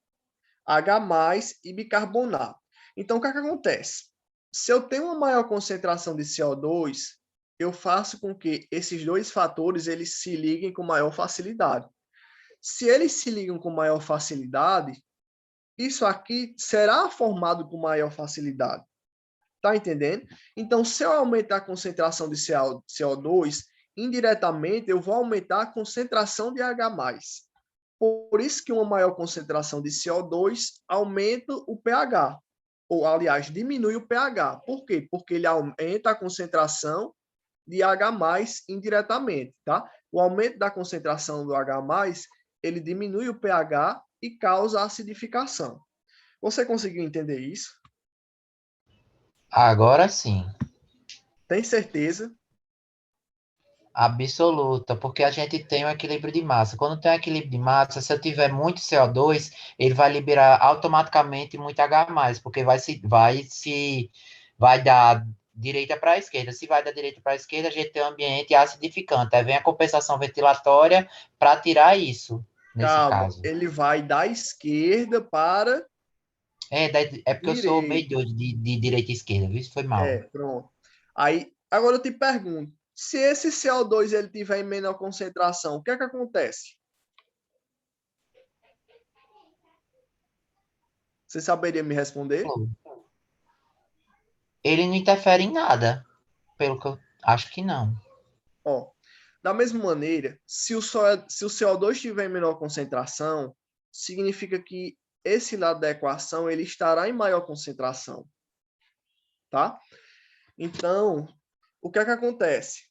H+ e bicarbonato. Então, o que é que acontece? Se eu tenho uma maior concentração de CO2, eu faço com que esses dois fatores eles se liguem com maior facilidade. Se eles se ligam com maior facilidade, isso aqui será formado com maior facilidade. Tá entendendo? Então, se eu aumentar a concentração de CO2, indiretamente eu vou aumentar a concentração de H+. Por isso que uma maior concentração de CO2 aumenta o pH, ou, aliás, diminui o pH. Por quê? Porque ele aumenta a concentração de H+ indiretamente, tá? O aumento da concentração do H+, ele diminui o pH e causa acidificação. Você conseguiu entender isso? Agora sim. Tem certeza? Absoluta, porque a gente tem um equilíbrio de massa. Quando tem um equilíbrio de massa, se eu tiver muito CO2, ele vai liberar automaticamente muito H+, porque vai dar direita para a esquerda. Se vai da direita para a esquerda, a gente tem um ambiente acidificante. Aí vem a compensação ventilatória para tirar isso, nesse Calma, caso. ele vai da esquerda para É porque eu sou meio direita. doido de direita e esquerda, viu? Isso foi mal. Pronto. Aí, agora eu te pergunto, se esse CO2 ele tiver em menor concentração, o que é que acontece? Você saberia me responder? Ele não interfere em nada, pelo que eu acho que não. Ó, da mesma maneira, se o CO2 tiver em menor concentração, significa que esse lado da equação ele estará em maior concentração, tá? Então, o que é que acontece?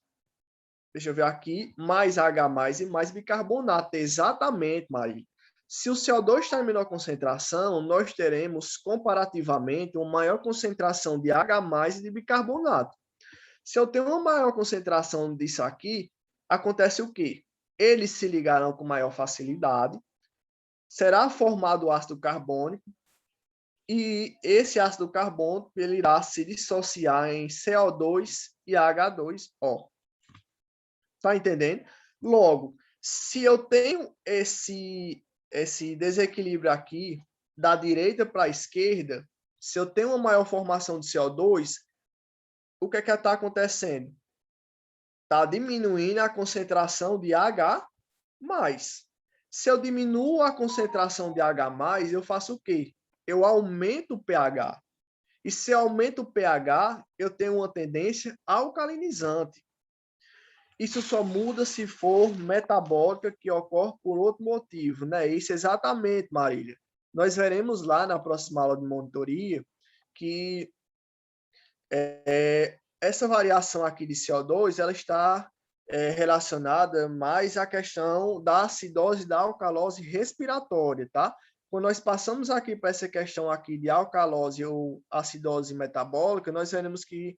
Deixa eu ver aqui, mais H+ e mais bicarbonato. Exatamente, Maria. Se o CO2 está em menor concentração, nós teremos, comparativamente, uma maior concentração de H+ e de bicarbonato. Se eu tenho uma maior concentração disso aqui, acontece o quê? Eles se ligarão com maior facilidade, será formado o ácido carbônico, e esse ácido carbônico ele irá se dissociar em CO2 e H2O. Tá entendendo? Logo, se eu tenho esse desequilíbrio aqui, da direita para a esquerda, se eu tenho uma maior formação de CO2, o que é que está acontecendo? Está diminuindo a concentração de H+. Se eu diminuo a concentração de H+, eu faço o quê? Eu aumento o pH. E se eu aumento o pH, eu tenho uma tendência alcalinizante. Isso só muda se for metabólica que ocorre por outro motivo, né? Isso exatamente, Marília. Nós veremos lá na próxima aula de monitoria que essa variação aqui de CO2 ela está relacionada mais à questão da acidose e da alcalose respiratória, tá? Quando nós passamos aqui para essa questão aqui de alcalose ou acidose metabólica, nós veremos que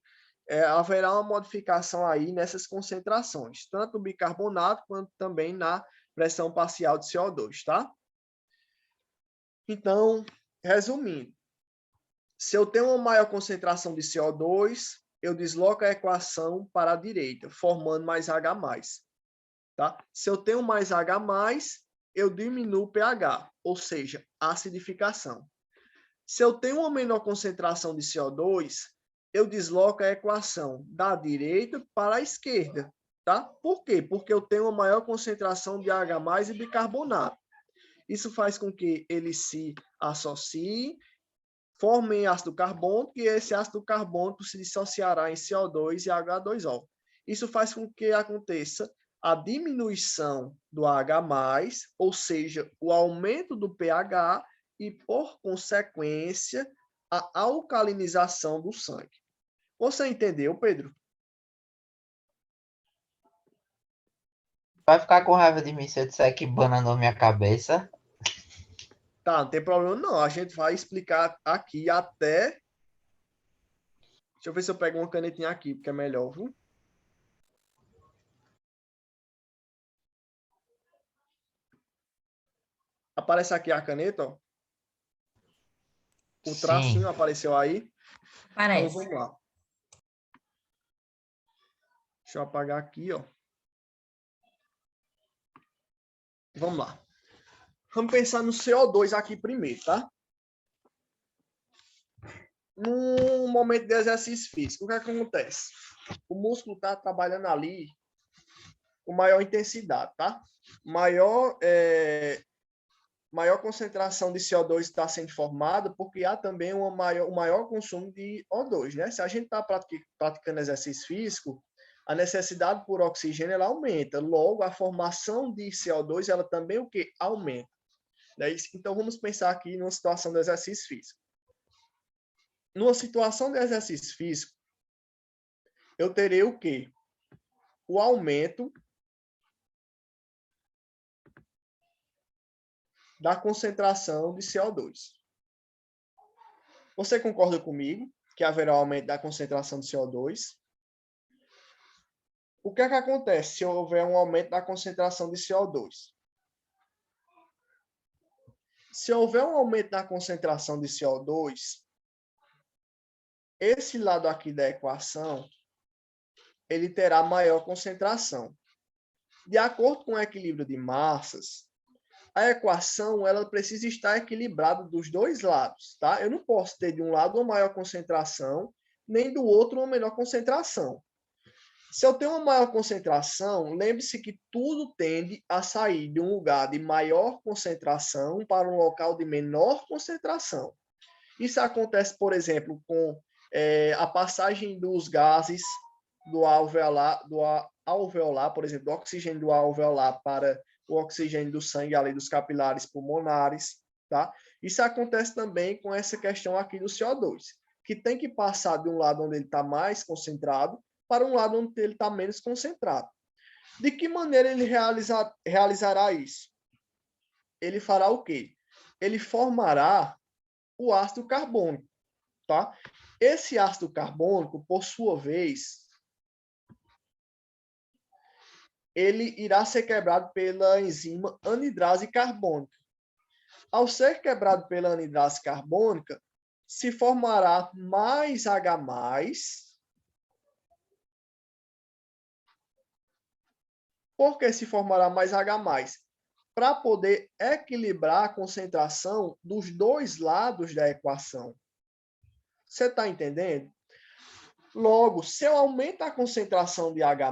haverá uma modificação aí nessas concentrações, tanto no bicarbonato quanto também na pressão parcial de CO2, tá? Então, resumindo, se eu tenho uma maior concentração de CO2, eu desloco a equação para a direita, formando mais H+. Tá? Se eu tenho mais H+, eu diminuo o pH, ou seja, acidificação. Se eu tenho uma menor concentração de CO2, eu desloco a equação da direita para a esquerda. Tá? Por quê? Porque eu tenho uma maior concentração de H+ e bicarbonato. Isso faz com que eles se associem, formem ácido carbônico e esse ácido carbônico se dissociará em CO2 e H2O. Isso faz com que aconteça a diminuição do H+, ou seja, o aumento do pH e, por consequência, a alcalinização do sangue. Você entendeu, Pedro? Vai ficar com raiva de mim se eu disser que bananou minha cabeça? Tá, não tem problema não. A gente vai explicar aqui até... Deixa eu ver se eu pego uma canetinha aqui, porque é melhor, viu? Aparece aqui a caneta, ó. O tracinho Sim. apareceu aí. Então, Parece. vamos lá. Deixa eu apagar aqui, ó. Vamos lá. Vamos pensar no CO2 aqui primeiro, tá? Num momento de exercício físico, o que acontece? O músculo está trabalhando ali com maior intensidade, tá? Maior concentração de CO2 está sendo formada porque há também um maior consumo de O2, né? Se a gente está praticando exercício físico, a necessidade por oxigênio ela aumenta. Logo, a formação de CO2 ela também o que aumenta. Né? Então, vamos pensar aqui numa situação de exercício físico. Numa situação de exercício físico, eu terei o quê? O aumento da concentração de CO2. Você concorda comigo que haverá aumento da concentração de CO2? O que é que acontece se houver um aumento da concentração de CO2? Se houver um aumento da concentração de CO2, esse lado aqui da equação, ele terá maior concentração. De acordo com o equilíbrio de massas, a equação ela precisa estar equilibrada dos dois lados, tá? Eu não posso ter de um lado uma maior concentração, nem do outro uma menor concentração. Se eu tenho uma maior concentração, lembre-se que tudo tende a sair de um lugar de maior concentração para um local de menor concentração. Isso acontece, por exemplo, com a passagem dos gases do alveolar, por exemplo, do oxigênio do alveolar para o oxigênio do sangue, além dos capilares pulmonares, tá? Isso acontece também com essa questão aqui do CO2, que tem que passar de um lado onde ele está mais concentrado para um lado onde ele está menos concentrado. De que maneira ele realizará isso? Ele fará o quê? Ele formará o ácido carbônico, tá? Esse ácido carbônico, por sua vez, ele irá ser quebrado pela enzima anidrase carbônica. Ao ser quebrado pela anidrase carbônica, se formará mais H+. Por que se formará mais H+? Para poder equilibrar a concentração dos dois lados da equação. Você está entendendo? Logo, se eu aumento a concentração de H+,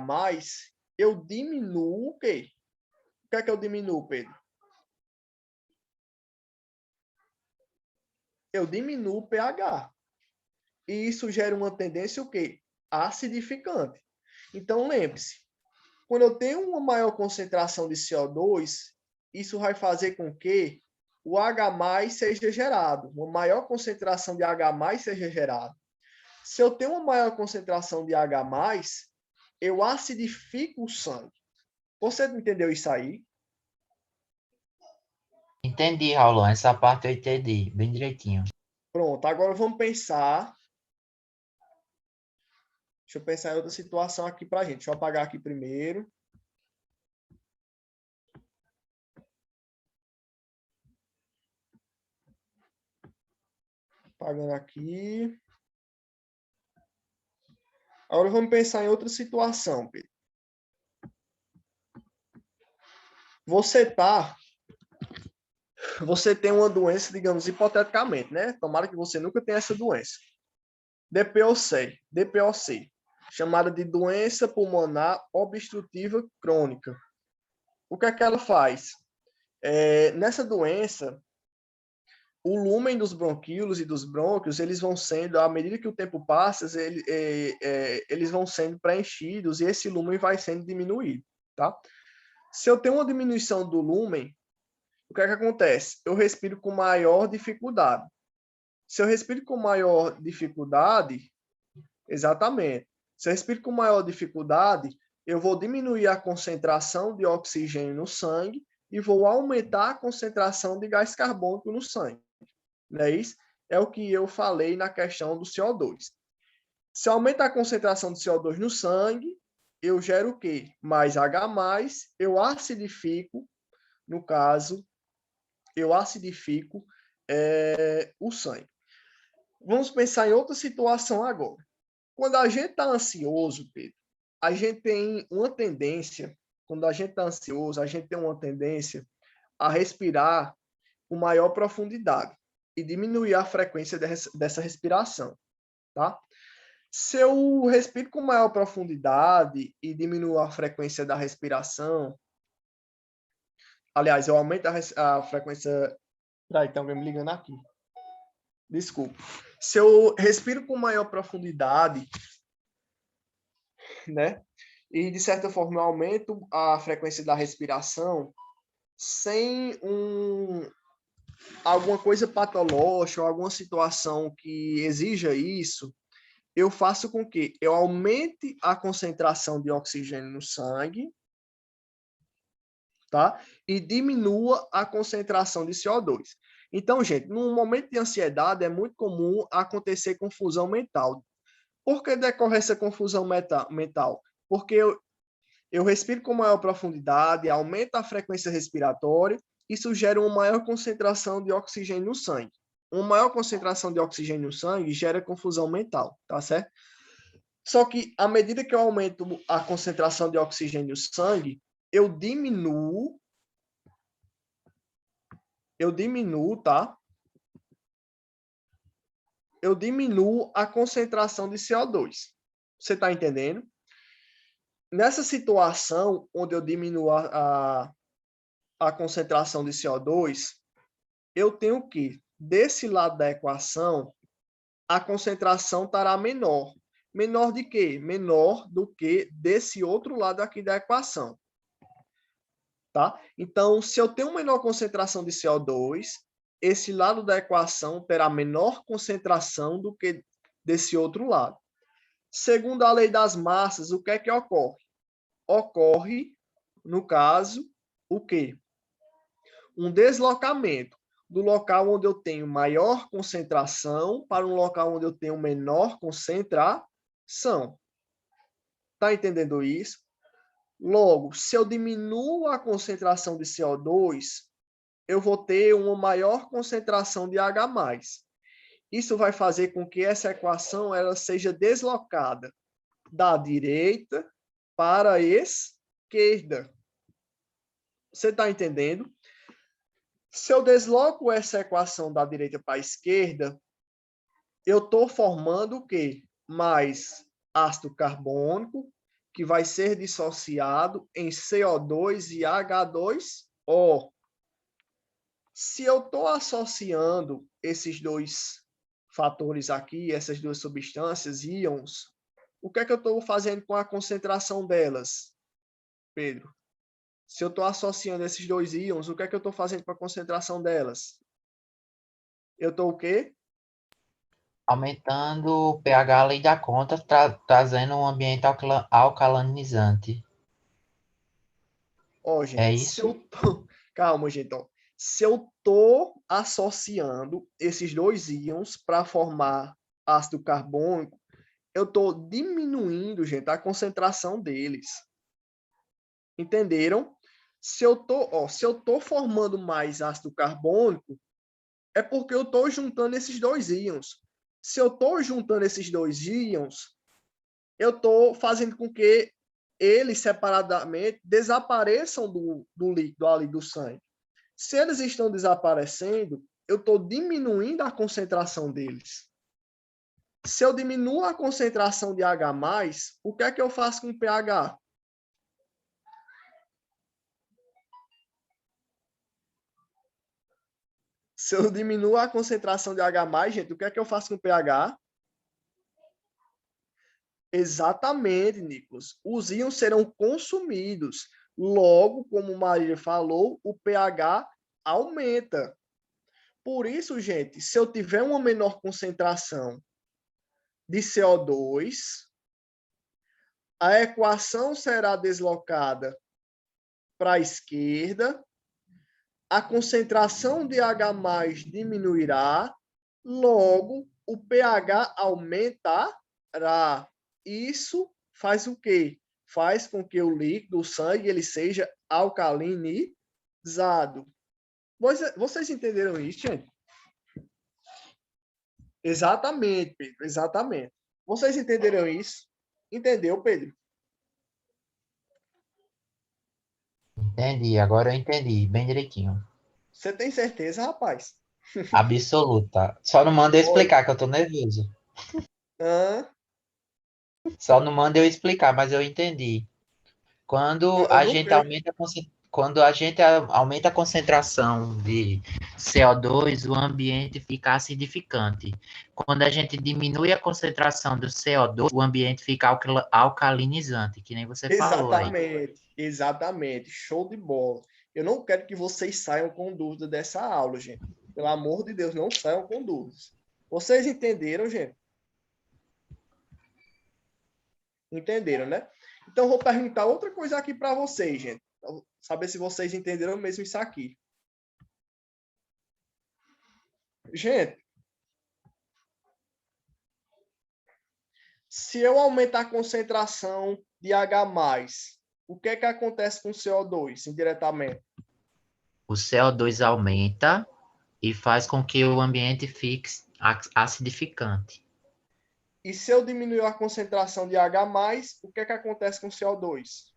eu diminuo o quê? O que é que eu diminuo, Pedro? Eu diminuo o pH. E isso gera uma tendência o quê? Acidificante. Então, lembre-se, quando eu tenho uma maior concentração de CO2, isso vai fazer com que o H+ seja gerado, uma maior concentração de H+ seja gerada. Se eu tenho uma maior concentração de H+, eu acidifico o sangue. Você entendeu isso aí? Entendi, Raulão. Essa parte eu entendi bem direitinho. Pronto, agora vamos pensar. Deixa eu pensar em outra situação aqui para a gente. Deixa eu apagar aqui primeiro. Apagando aqui. Agora vamos pensar em outra situação, Pedro. Você tem uma doença, digamos, hipoteticamente, né? Tomara que você nunca tenha essa doença. DPOC, chamada de doença pulmonar obstrutiva crônica. O que é que ela faz? Nessa doença, o lúmen dos bronquíolos e dos brônquios, eles vão sendo, à medida que o tempo passa, eles vão sendo preenchidos e esse lúmen vai sendo diminuído, tá? Se eu tenho uma diminuição do lúmen, o que é que acontece? Eu respiro com maior dificuldade. Se eu respiro com maior dificuldade, exatamente. Se eu respiro com maior dificuldade, eu vou diminuir a concentração de oxigênio no sangue e vou aumentar a concentração de gás carbônico no sangue. Não é isso? É o que eu falei na questão do CO2. Se eu aumentar a concentração de CO2 no sangue, eu gero o quê? Mais H+, eu acidifico, no caso, eu acidifico o sangue. Vamos pensar em outra situação agora. Quando a gente está ansioso, Pedro, a gente tem uma tendência, quando a gente está ansioso, a gente tem uma tendência a respirar com maior profundidade e diminuir a frequência dessa respiração, tá? Se eu respiro com maior profundidade e diminuo a frequência da respiração, aliás, eu aumento a frequência... Peraí, tem alguém me ligando aqui. Desculpa. Se eu respiro com maior profundidade, né? E, de certa forma, eu aumento a frequência da respiração sem alguma coisa patológica ou alguma situação que exija isso, eu faço com que eu aumente a concentração de oxigênio no sangue, tá? E diminua a concentração de CO2. Então, gente, num momento de ansiedade é muito comum acontecer confusão mental. Por que decorre essa confusão mental? Porque eu respiro com maior profundidade, aumenta a frequência respiratória, isso gera uma maior concentração de oxigênio no sangue. Uma maior concentração de oxigênio no sangue gera confusão mental, tá certo? Só que, à medida que eu aumento a concentração de oxigênio no sangue, eu diminuo, tá? Eu diminuo a concentração de CO2. Você está entendendo? Nessa situação, onde eu diminuo a concentração de CO2, eu tenho que, desse lado da equação, a concentração estará menor. Menor de quê? Menor do que desse outro lado aqui da equação. Tá? Então, se eu tenho menor concentração de CO2, esse lado da equação terá menor concentração do que desse outro lado. Segundo a lei das massas, o que é que ocorre? Ocorre, no caso, o quê? Um deslocamento do local onde eu tenho maior concentração para um local onde eu tenho menor concentração. Está entendendo isso? Logo, se eu diminuo a concentração de CO2, eu vou ter uma maior concentração de H+. Isso vai fazer com que essa equação ela seja deslocada da direita para a esquerda. Você está entendendo? Se eu desloco essa equação da direita para a esquerda, eu estou formando o quê? Mais ácido carbônico, que vai ser dissociado em CO2 e H2O. Se eu estou associando esses dois fatores aqui, essas duas substâncias, íons, o que é que eu estou fazendo com a concentração delas, Pedro? Se eu estou associando esses dois íons, o que é que eu estou fazendo com a concentração delas? Eu estou o quê? Aumentando o pH além da conta, trazendo um ambiente alcalinizante. Ó, gente, É isso? Calma, gente. Ó. Se eu estou associando esses dois íons para formar ácido carbônico, eu estou diminuindo, gente, a concentração deles. Entenderam? Se eu estou formando mais ácido carbônico, é porque eu estou juntando esses dois íons. Se eu estou juntando esses dois íons, eu estou fazendo com que eles separadamente desapareçam do líquido ali do sangue. Se eles estão desaparecendo, eu estou diminuindo a concentração deles. Se eu diminuo a concentração de H+, o que é que eu faço com o pH? Se eu diminuo a concentração de H+, gente, o que é que eu faço com o pH? Exatamente, Nicolas. Os íons serão consumidos. Logo, como Marília falou, o pH aumenta. Por isso, gente, se eu tiver uma menor concentração de CO2, a equação será deslocada para a esquerda, a concentração de H+ diminuirá, logo o pH aumentará. Isso faz o quê? Faz com que o líquido, o sangue, ele seja alcalinizado. Vocês entenderam isso, gente? Exatamente, Pedro, exatamente. Vocês entenderam isso? Entendeu, Pedro? Entendi, agora eu entendi, bem direitinho. Você tem certeza, rapaz? Absoluta. Só não manda eu Olha, explicar, que eu tô nervoso. hã? Só não manda eu explicar, mas eu entendi. Quando Eu a não gente creio. aumenta quando a gente aumenta a concentração de CO2, o ambiente fica acidificante. Quando a gente diminui a concentração do CO2, o ambiente fica alcalinizante, que nem você falou aí. Exatamente, exatamente. Show de bola. Eu não quero que vocês saiam com dúvida dessa aula, gente. Pelo amor de Deus, não saiam com dúvidas. Vocês entenderam, gente? Entenderam, né? Então, vou perguntar outra coisa aqui para vocês, gente. Pra saber se vocês entenderam mesmo isso aqui. Gente, se eu aumentar a concentração de H+, o que é que acontece com o CO2 indiretamente? O CO2 aumenta e faz com que o ambiente fique acidificante. E se eu diminuir a concentração de H+, o que é que acontece com o CO2?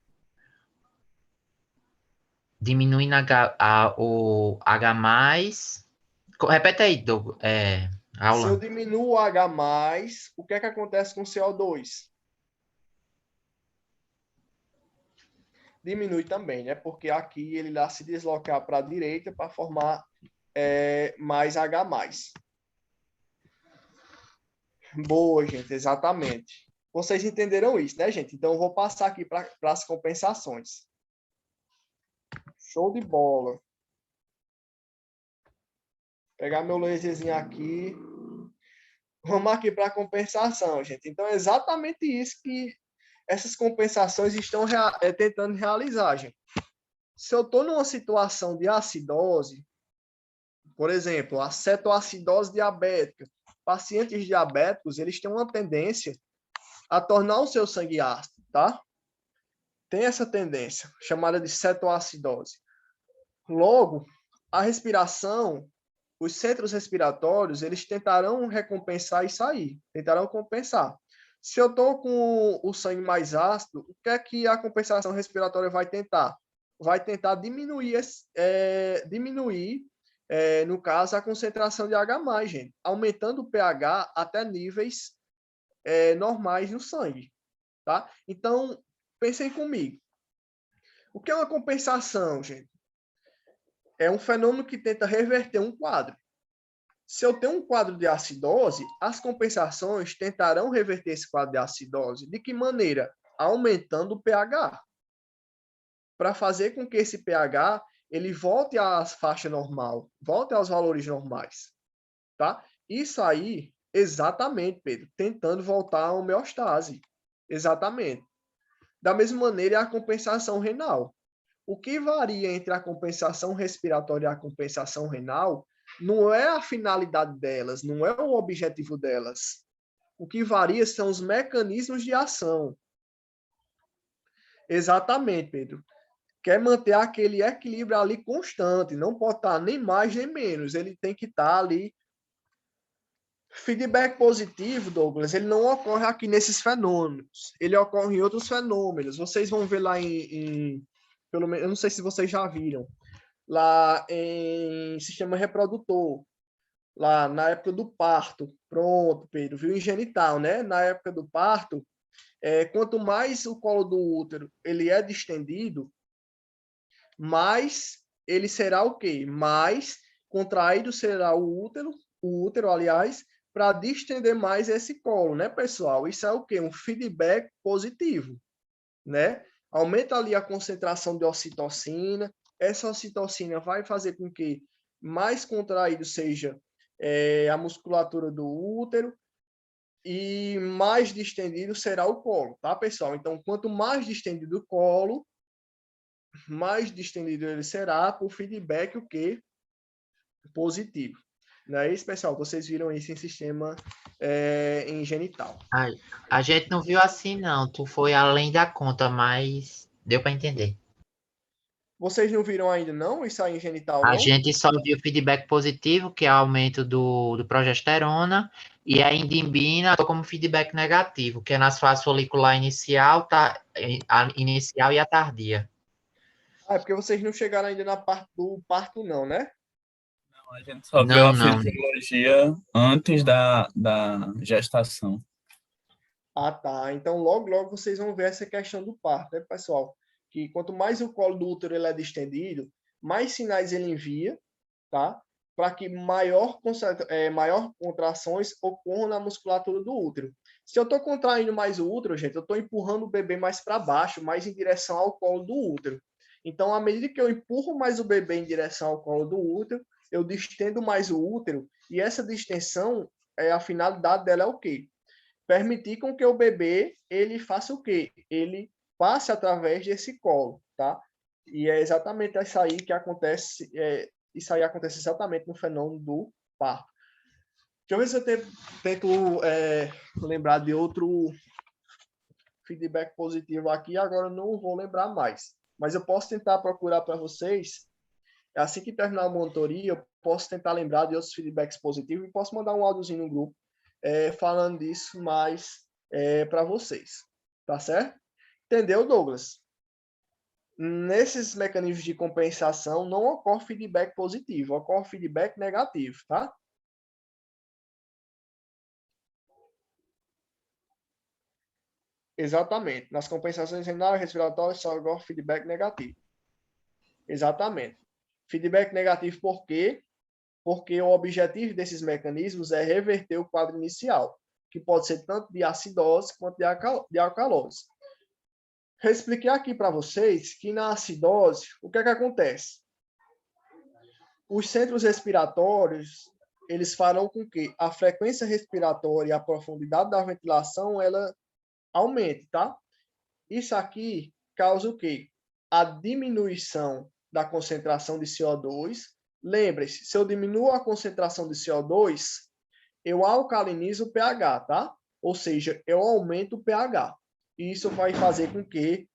Diminuindo o H+. Repete aí, Douglas. Se eu Aula. diminuo o H+, o que é que acontece com o CO2? Diminui também, né? Porque aqui ele dá se deslocar para a direita para formar mais H+. Boa, gente, exatamente. Vocês entenderam isso, né, gente? Então, eu vou passar aqui para as compensações. Show de bola. Pegar meu laserzinho aqui. Vamos aqui para a compensação, gente. Então, é exatamente isso que essas compensações estão tentando realizar, gente. Se eu estou numa situação de acidose, por exemplo, a cetoacidose diabética, pacientes diabéticos, eles têm uma tendência a tornar o seu sangue ácido, tá? Tem essa tendência, chamada de cetoacidose. Logo, a respiração, os centros respiratórios, eles tentarão recompensar isso aí, tentarão compensar. Se eu estou com o sangue mais ácido, o que é que a compensação respiratória vai tentar? Vai tentar diminuir, no caso, a concentração de H+, gente, aumentando o pH até níveis normais no sangue, tá? Então, pensem comigo. O que é uma compensação, gente? É um fenômeno que tenta reverter um quadro. Se eu tenho um quadro de acidose, as compensações tentarão reverter esse quadro de acidose. De que maneira? Aumentando o pH. Para fazer com que esse pH ele volte à faixa normal, volte aos valores normais. Tá? Isso aí, exatamente, Pedro, tentando voltar à homeostase. Exatamente. Da mesma maneira, é a compensação renal. O que varia entre a compensação respiratória e a compensação renal não é a finalidade delas, não é o objetivo delas. O que varia são os mecanismos de ação. Exatamente, Pedro. Quer manter aquele equilíbrio ali constante, não pode estar nem mais nem menos, ele tem que estar ali. Feedback positivo, Douglas, ele não ocorre aqui nesses fenômenos, ele ocorre em outros fenômenos. Vocês vão ver lá pelo menos, eu não sei se vocês já viram, lá em sistema reprodutor, lá na época do parto. Pronto, Pedro, viu? Em genital, né? Na época do parto, quanto mais o colo do útero ele é distendido, mais ele será o quê? Mais contraído será o útero, aliás, para distender mais esse colo, né, pessoal? Isso é o quê? Um feedback positivo, né? Aumenta ali a concentração de ocitocina. Essa ocitocina vai fazer com que mais contraído seja a musculatura do útero e mais distendido será o colo, tá, pessoal? Então, quanto mais distendido o colo, mais distendido ele será por feedback o quê? Positivo. Não é isso, pessoal? Vocês viram isso em sistema em genital. A gente não viu assim, não. Tu foi além da conta, mas deu para entender. Vocês não viram ainda, não? Isso aí em genital, A não? gente só viu feedback positivo, que é aumento do progesterona, E a indimbina como feedback negativo, que é nas fases folicular inicial, a inicial e a tardia. Ah, é porque vocês não chegaram ainda na parte do parto, não, né? Não, a gente só viu Não, a não. fisiologia antes da gestação. Ah, tá. Então, logo vocês vão ver essa questão do parto, né, pessoal? Que quanto mais o colo do útero ele é distendido, mais sinais ele envia, tá? Para que maior contrações ocorram na musculatura do útero. Se eu estou contraindo mais o útero, gente, eu estou empurrando o bebê mais para baixo, mais em direção ao colo do útero. Então, à medida que eu empurro mais o bebê em direção ao colo do útero, eu distendo mais o útero, e essa distensão, a finalidade dela é o quê? Permitir com que o bebê ele faça o quê? Ele passe através desse colo, tá? E é exatamente isso aí que acontece, isso aí acontece exatamente no fenômeno do parto. Deixa eu ver se eu tento lembrar de outro feedback positivo aqui, agora eu não vou lembrar mais. Mas eu posso tentar procurar para vocês, assim que terminar a monitoria, eu posso tentar lembrar de outros feedbacks positivos e posso mandar um áudiozinho no grupo falando disso mais para vocês. Tá certo? Entendeu, Douglas? Nesses mecanismos de compensação, não ocorre feedback positivo, ocorre feedback negativo, tá? Exatamente. Nas compensações renais respiratórias, só ocorre feedback negativo. Exatamente. Feedback negativo por quê? Porque o objetivo desses mecanismos é reverter o quadro inicial, que pode ser tanto de acidose quanto de alcalose. Eu expliquei aqui para vocês que na acidose, o que é que acontece? Os centros respiratórios, eles farão com que a frequência respiratória e a profundidade da ventilação, ela aumente, tá? Isso aqui causa o quê? A diminuição da concentração de CO2. Lembre-se, se eu diminuo a concentração de CO2, eu alcalinizo o pH, tá? Ou seja, eu aumento o pH. E isso vai fazer com que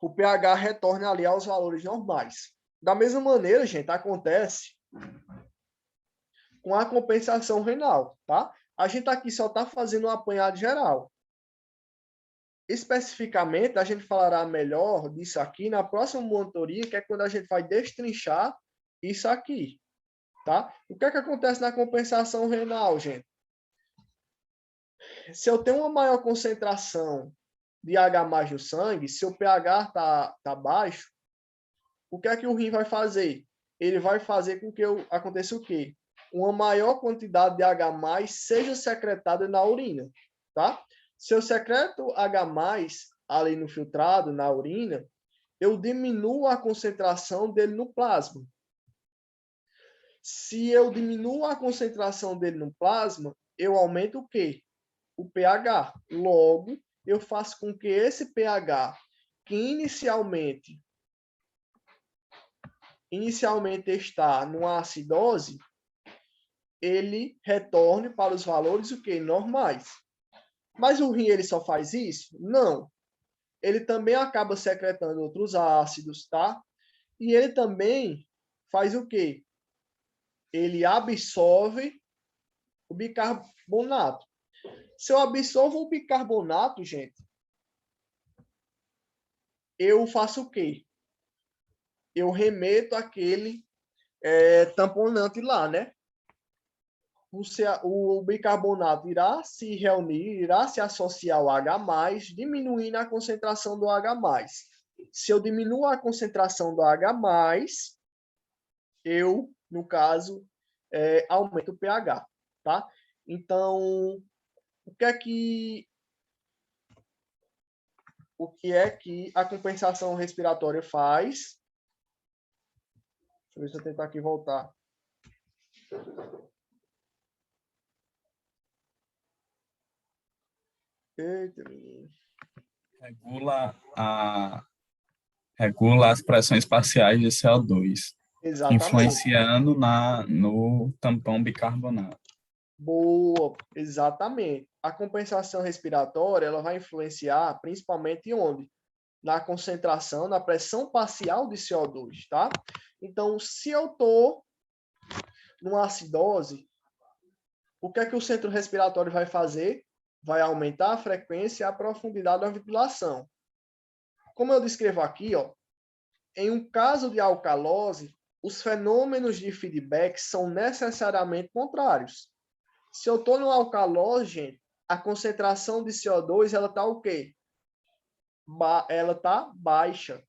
o pH retorne ali aos valores normais. Da mesma maneira, gente, acontece com a compensação renal, tá? A gente aqui só está fazendo um apanhado geral. Especificamente, a gente falará melhor disso aqui na próxima monitoria, que é quando a gente vai destrinchar isso aqui, tá? O que é que acontece na compensação renal, gente? Se eu tenho uma maior concentração de H+ no sangue, se o pH tá baixo, o que é que o rim vai fazer? Ele vai fazer com que aconteça o quê? Uma maior quantidade de H+ seja secretada na urina, tá? Se eu secreto H+ ali no filtrado, na urina, eu diminuo a concentração dele no plasma. Se eu diminuo a concentração dele no plasma, eu aumento o quê? O pH. Logo, eu faço com que esse pH, que inicialmente está numa acidose, ele retorne para os valores o quê? Normais. Mas o rim ele só faz isso? Não. Ele também acaba secretando outros ácidos, tá? E ele também faz o quê? Ele absorve o bicarbonato. Se eu absorvo o bicarbonato, gente, eu faço o quê? Eu remeto aquele tamponante lá, né? O bicarbonato irá se reunir, irá se associar ao H+, diminuindo a concentração do H+. Se eu diminuo a concentração do H+, eu, no caso, aumento o pH, tá? Então, o que é que a compensação respiratória faz? Deixa eu ver se eu tentar aqui voltar. Eita, menino. Regula as pressões parciais de CO2, Exatamente. influenciando no tampão bicarbonato. Boa, exatamente. A compensação respiratória, ela vai influenciar principalmente onde? Na concentração, na pressão parcial de CO2, tá? Então, se eu estou numa acidose, o que é que o centro respiratório vai fazer? Vai aumentar a frequência e a profundidade da ventilação. Como eu descrevo aqui, ó, em um caso de alcalose, os fenômenos de feedback são necessariamente contrários. Se eu estou no alcalose, gente, a concentração de CO2 ela está o quê? Ela está baixa.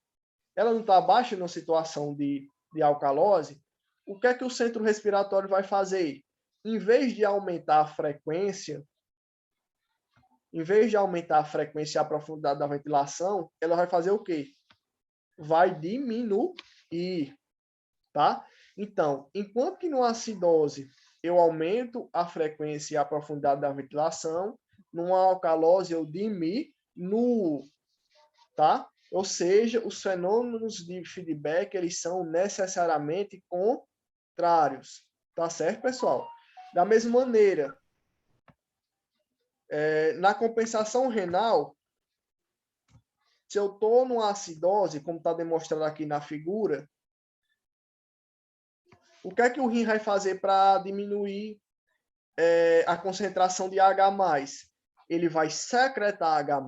Ela não está baixa na situação de alcalose. O que é que o centro respiratório vai fazer? Em vez de aumentar a frequência, e a profundidade da ventilação, ela vai fazer o quê? Vai diminuir, tá? Então, enquanto que no acidose eu aumento a frequência e a profundidade da ventilação, numa alcalose eu diminuo, tá? Ou seja, os fenômenos de feedback, eles são necessariamente contrários, tá certo, pessoal? Da mesma maneira, na compensação renal, se eu estou numa acidose, como está demonstrado aqui na figura, o que é que o rim vai fazer para diminuir a concentração de H+? Ele vai secretar H+,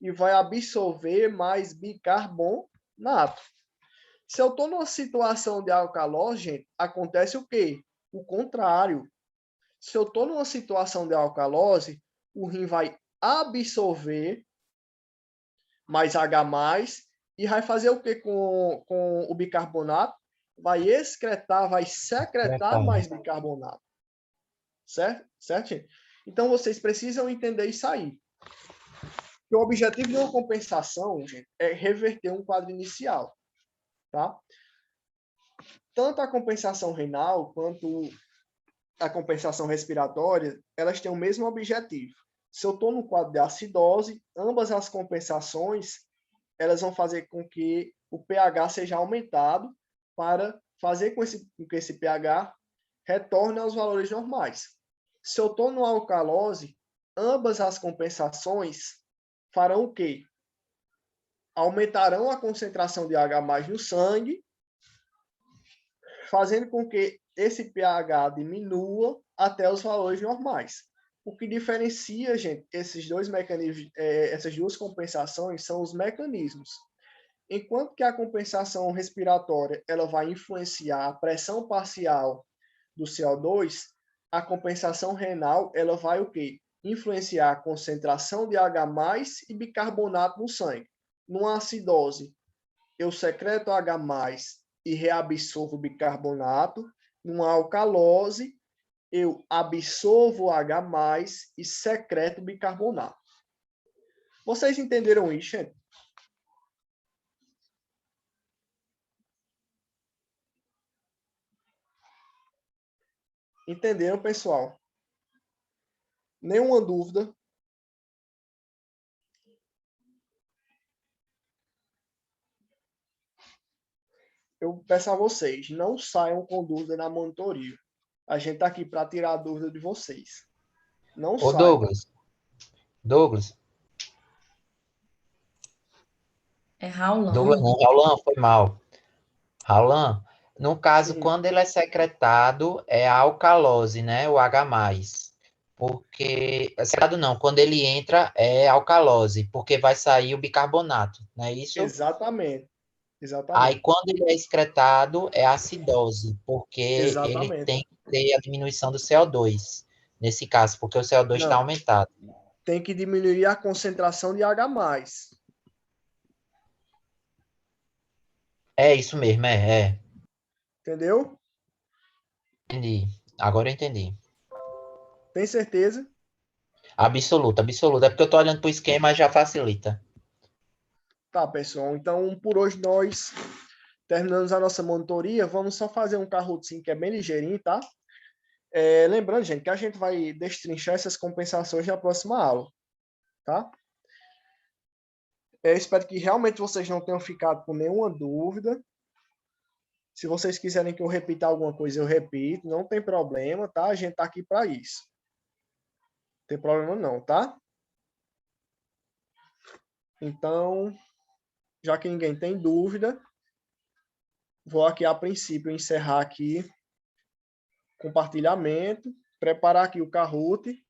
e vai absorver mais bicarbonato. Se eu estou numa situação de alcalose, gente, acontece o quê? O contrário. Se eu estou numa situação de alcalose, o rim vai absorver mais H+, e vai fazer o quê com o bicarbonato? Vai excretar, vai secretar mais bicarbonato. Certo? Certo, gente? Então, vocês precisam entender isso aí. O objetivo de uma compensação, gente, é reverter um quadro inicial. Tá? Tanto a compensação renal quanto a compensação respiratória, elas têm o mesmo objetivo. Se eu estou no quadro de acidose, ambas as compensações elas vão fazer com que o pH seja aumentado para fazer com que esse pH retorne aos valores normais. Se eu estou no alcalose, ambas as compensações farão o quê? Aumentarão a concentração de H+ no sangue, fazendo com que esse pH diminua até os valores normais. O que diferencia, gente, esses dois mecanismos, essas duas compensações são os mecanismos. Enquanto que a compensação respiratória ela vai influenciar a pressão parcial do CO2, a compensação renal ela vai o quê? Influenciar a concentração de H+ e bicarbonato no sangue. Numa acidose, eu secreto H+ e reabsorvo bicarbonato. Numa alcalose, eu absorvo H+ e secreto bicarbonato. Vocês entenderam isso, gente? Entenderam, pessoal? Nenhuma dúvida? Eu peço a vocês, não saiam com dúvida na monitoria. A gente está aqui para tirar a dúvida de vocês. Não saiam. Douglas. É Raulan. Douglas não, Raulan, foi mal. Raulan, no caso, Sim. quando ele é secretado, é a alcalose, né? O H+. Porque, secretado não, quando ele entra, é alcalose, porque vai sair o bicarbonato, não é isso? Exatamente. Aí, quando ele é excretado, é acidose, porque Exatamente. ele tem que ter a diminuição do CO2, nesse caso, porque o CO2 está aumentado. Tem que diminuir a concentração de H+. É isso mesmo, é. Entendeu? Entendi. Agora eu entendi. Tem certeza? Absoluta. É porque eu estou olhando para o esquema e já facilita. Tá, pessoal. Então, por hoje nós terminamos a nossa monitoria. Vamos só fazer um carrotinho que é bem ligeirinho, tá? Lembrando, gente, que a gente vai destrinchar essas compensações na próxima aula, tá? Espero que realmente vocês não tenham ficado com nenhuma dúvida. Se vocês quiserem que eu repita alguma coisa, eu repito. Não tem problema, tá? A gente tá aqui para isso. Não tem problema não, tá? Então, já que ninguém tem dúvida, vou aqui a princípio encerrar aqui compartilhamento. preparar aqui o Kahoot.